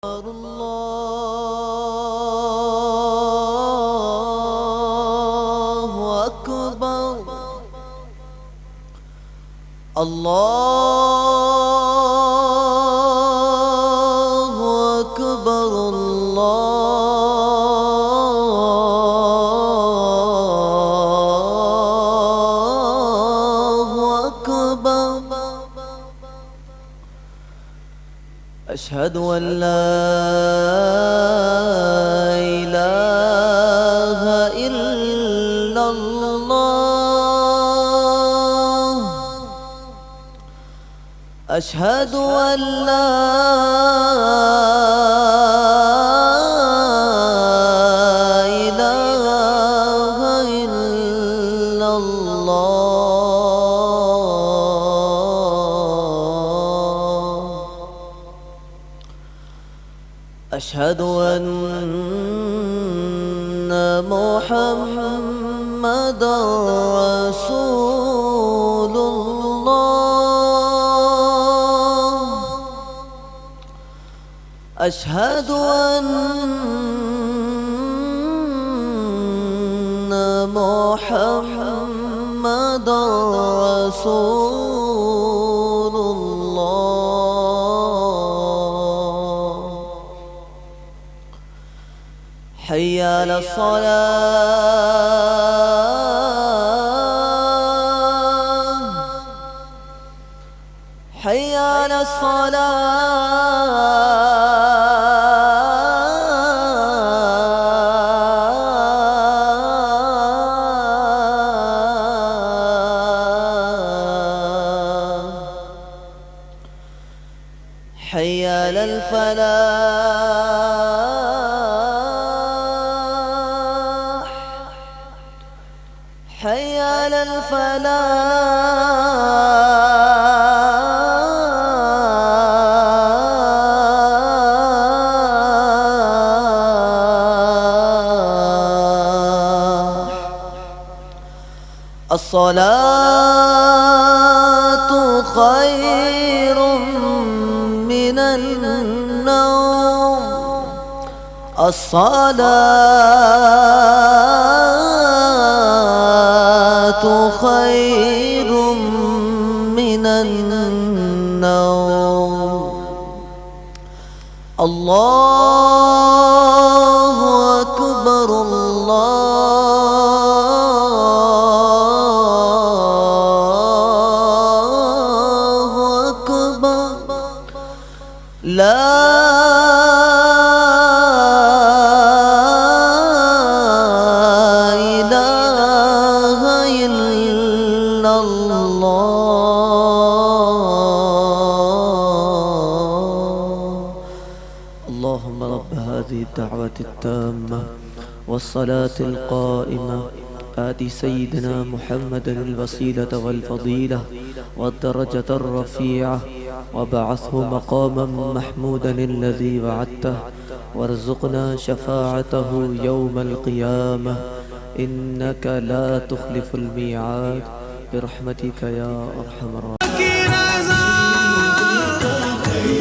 اللہ اکبر اللہ اکبر أشهد أن لا إله إلا الله أشهد أن لا إله إلا الله أشهد أن محمدا رسول الله أشهد أن محمدا رسول الله حي على الصلاة حي على الصلاة حي على الفلاح حي على الفلاح الصلاة خير من النوم الصلاة خير من النوم الله أكبر الله أكبر لا إله إلا الله اللهم رب هذه الدعوة التامة والصلاة القائمة آت سيدنا محمد الوسيلة والفضيلة والدرجة الرفيعة وبعثه مقاما محمودا الذي وعدته وارزقنا شفاعته يوم القيامة إنك لا تخلف الميعاد برحمتك يا أرحم الراحمين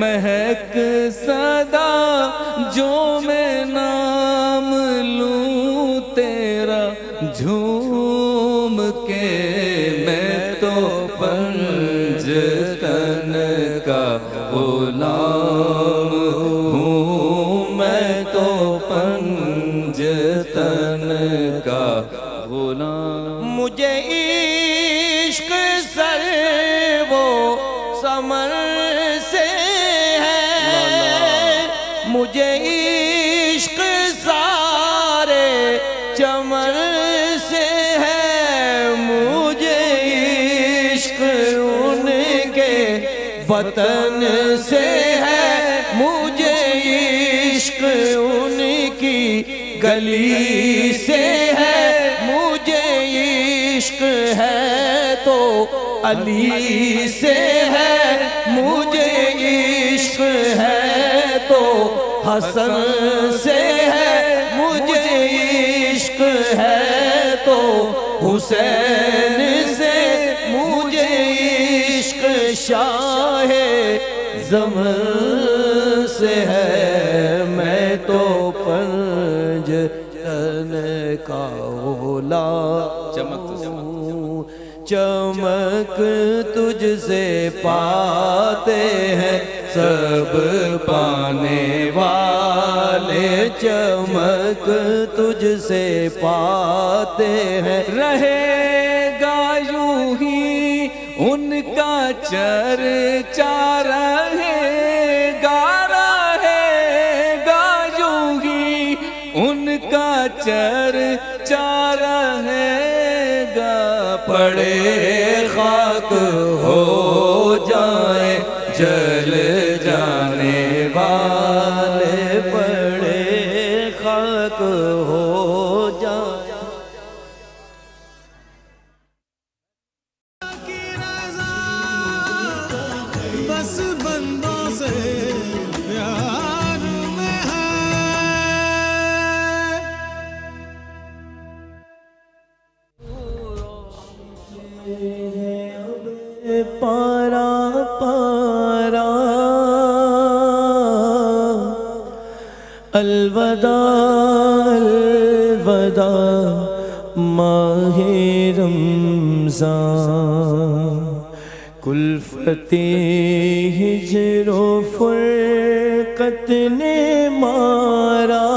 مہک صدا جو میں نام لوں تیرا جھوم کے، میں تو پنجتن کا غلام ہوں، میں تو پنجتن کا غلام. مجھے عشق سر وہ سمر سے ہے، مجھے عشق سارے چمن سے ہے، مجھے عشق ان کے وطن سے ہے، مجھے عشق ان کی گلی سے ہے، مجھے عشق ہے تو علی سے ہے، مجھے عشق ہے تو حسن سے ہے، مجھے عشق ہے تو حسین سے، مجھے عشق شاہ زمن سے ہے، میں تو پنجتن کا غلام. چمک تجھ سے پاتے ہیں سب پانے والے، چمک تجھ سے پاتے ہیں، رہے گا یوں ہی ان کا چرچا، رہے گا یوں ہی ان کا چرچا رہے گا، پڑے خاک ہو جائیں جل جانے والے، پڑے خاک ہو جائیں. بس بندوں سے پیار میں ہے. پارا پارا الوداع الوداع ماہ رمضان، کلفت ہجر و فرقت نے مارا،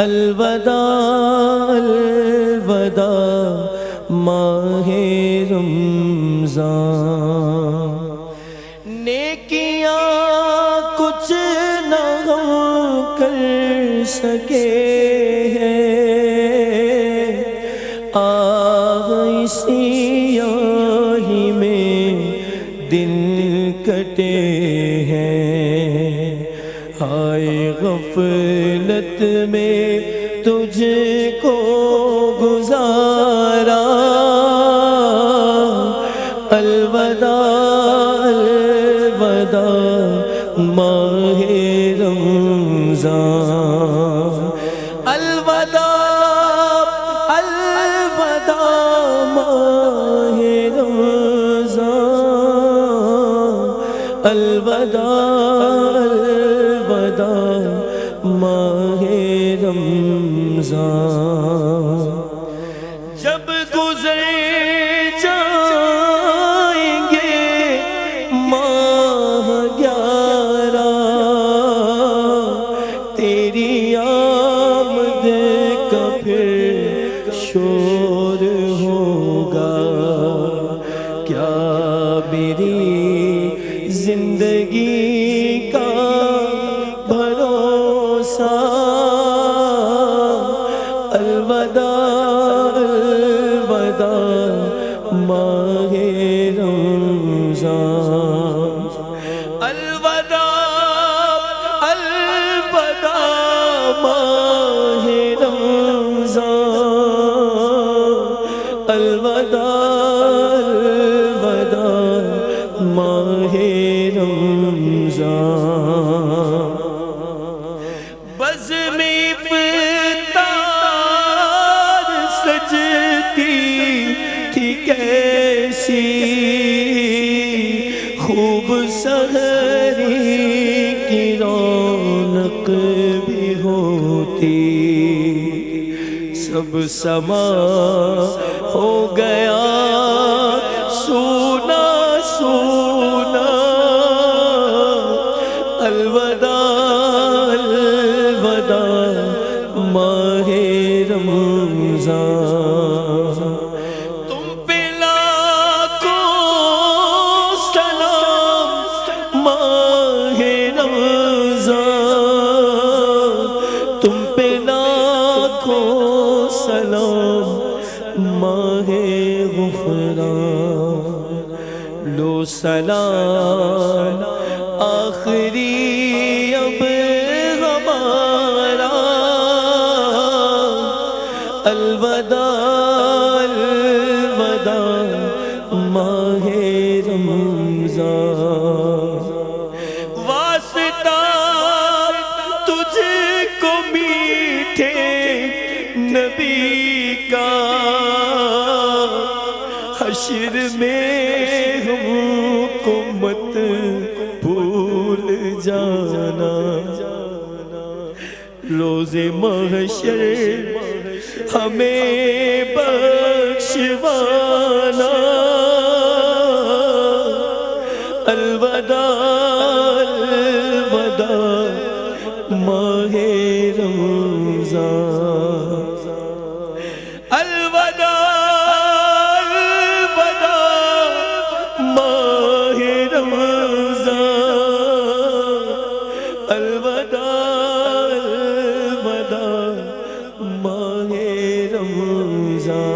الوداع الوداع ماہ رمضان. نیکیاں کچھ نہ ہم کر سکے ہیں، آہ اسی آہی میں دن کٹے ہیں، ہائے غفلت میں تجھ کو گزارا، الوداع الوداع ماہ رمضان، الوداع الوداع ماہ رمضان، الوداع الوداع ماہ رمضان. جب گزر جائیں گے ماہ 11، تیری آمد کا پھر شور ہوگا، کیا میری زندگی کا بھروسہ، الوداع الوداع ماہ رمضان، الوداع الوداع ماہ رمضان، الوداع الوداع ماہ رمضان. بزم افطار سجتی تھی کیسی خوب سحری کی رونق بھی ہوتی سب سما ہو گیا سونا سونا الوداع الوداع ماہ رمضان تم پہ لاکھوں سلام ماہ رمضان تم پہ لاکھوں سلام ماہ غفران لو سلام آخری اب ہمارا الوداع الوداع ماہ رمضان واسطہ تجھ کو میٹھے نبی کا حشر میں ہم کو مت بھول جانا روز محشر ہمیں بخشوانا الوداع الوداع ماہ رمضان الوداع الوداع ماہ رمضان الوداع الوداع ماہ رمضان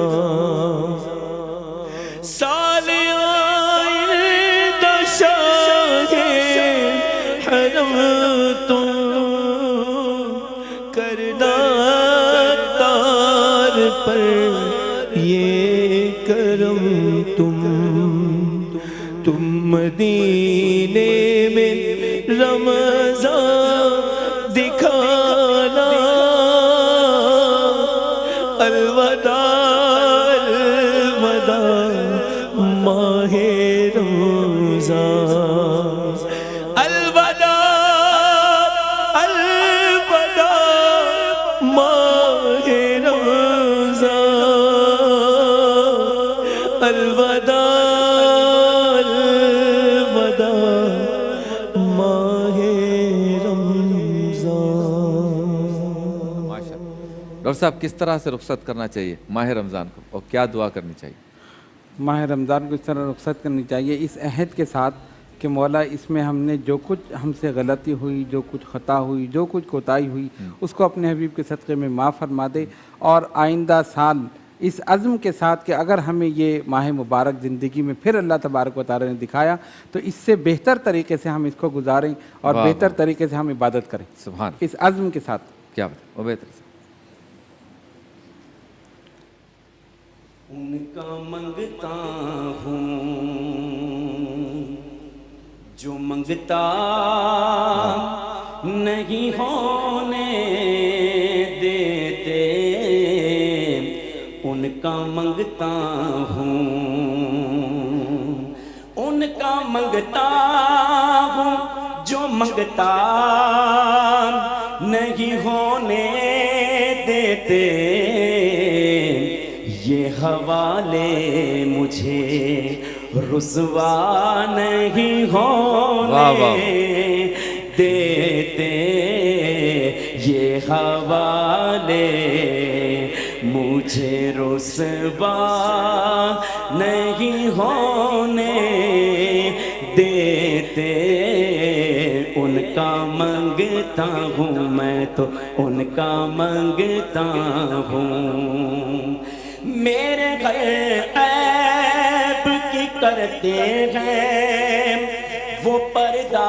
سال آئندہ شاہ حرم تم کرنا تار پر یہ کرم تم مدینے میں رمضان دکھانا الوداع الوداع ماہ رمضان الوداع الوداع ماہ رمضان الوداع الوداع ماہ رمضان ڈاکٹر صاحب کس طرح سے رخصت کرنا چاہیے ماہ رمضان کو اور کیا دعا کرنی چاہیے؟ ماہ رمضان کو اس طرح رخصت کرنی چاہیے اس عہد کے ساتھ کہ مولا اس میں ہم نے جو کچھ ہم سے غلطی ہوئی جو کچھ خطا ہوئی جو کچھ کوتاہی ہوئی اس کو اپنے حبیب کے صدقے میں معاف فرما دے اور آئندہ سال اس عزم کے ساتھ کہ اگر ہمیں یہ ماہ مبارک زندگی میں پھر اللہ تبارک و تعالی نے دکھایا تو اس سے بہتر طریقے سے ہم اس کو گزاریں اور بہتر طریقے سے ہم عبادت کریں سبحان اس عزم کے ساتھ کیا بات عبید سے ان کا منگتا ہوں جو منگتا نہیں ہونے دیتے ان کا منگتا ہوں ان کا منگتا ہوں جو منگتا نہیں ہونے دیتے یہ حوالے مجھے رسوا نہیں ہونے دیتے یہ حوالے مجھے رسوا نہیں ہونے دیتے ان کا منگتا ہوں میں تو ان کا منگتا ہوں میرے گھر عیب کی کرتے ہیں وہ پردہ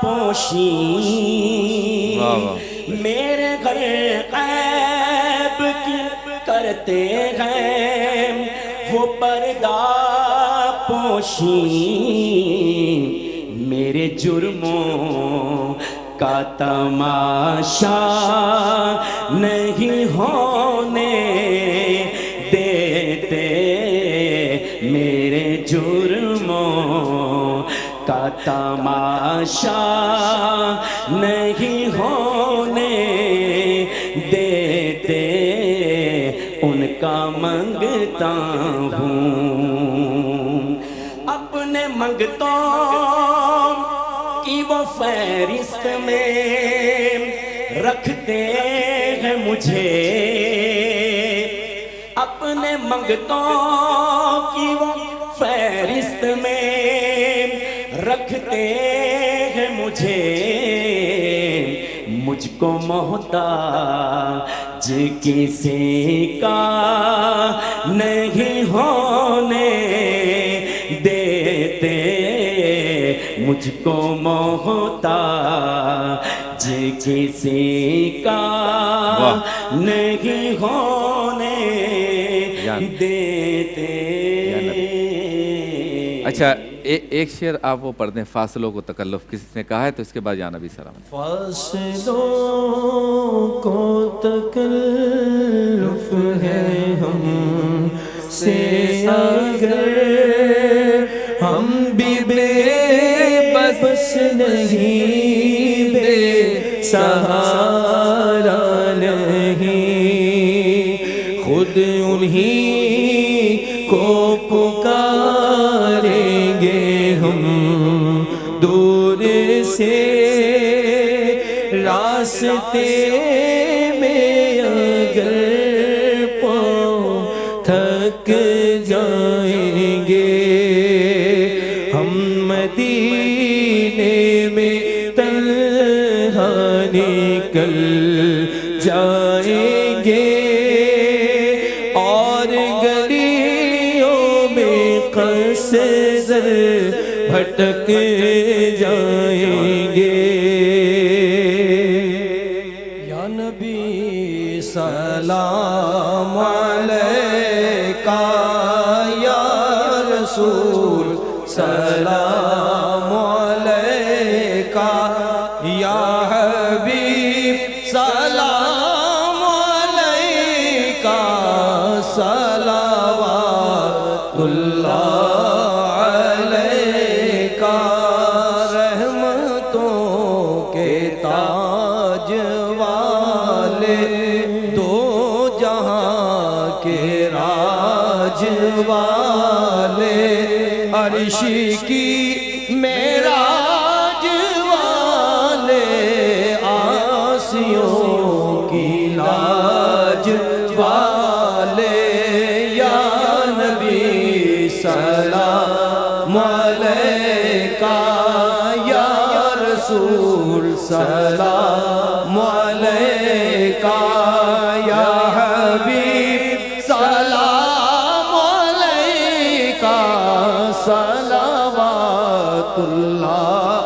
پوشی میرے گھر عیب کی کرتے ہیں وہ پردہ پوشی میرے جرموں کا تماشا نہیں ہونے دیتے میرے جرموں کا تماشا نہیں ہونے دیتے ان کا منگتا ہوں اپنے منگتوں کی وہ فہرست میں رکھتے ہیں مجھے اپنے منگتوں کی وہ فہرست میں رکھتے ہیں مجھے مجھ کو محتاج کسی کا نہیں ہونے دیتے مجھ کو محتاج کسی کا نہیں ہونے دیتے. اچھا ایک شعر آپ وہ پڑھ دیں, فاصلوں کو تکلف کس نے کہا ہے, تو اس کے بعد یا نبی سلام. فاصلوں کو تکلف ہے ہم سے اگر ہم بھی بے بس نہیں بے سہارا نہیں خود انہی کو پکاریں گے ہم دور سے راستے میں اگر پاؤں تھک جائیں گے ہم مدینے میں تنہا نکل جائیں گے اور گلیوں میں قصر بھٹک جائیں گے. یا نبی سلام علیکہ یا رسول سلام علیکہ یا حبیب سلام علیکہ صلوات اللہ علیکہ رحمتوں کے تاج والے دو جہاں کے راج والے عرش کی معراج والے آسیوں کی لاج والے یا نبی سلام علیکہ یا رسول سلام علیکہ یا حبیب سلام علیکہ صلوات اللہ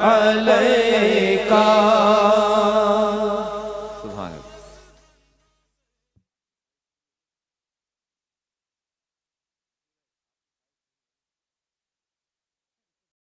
علیکہ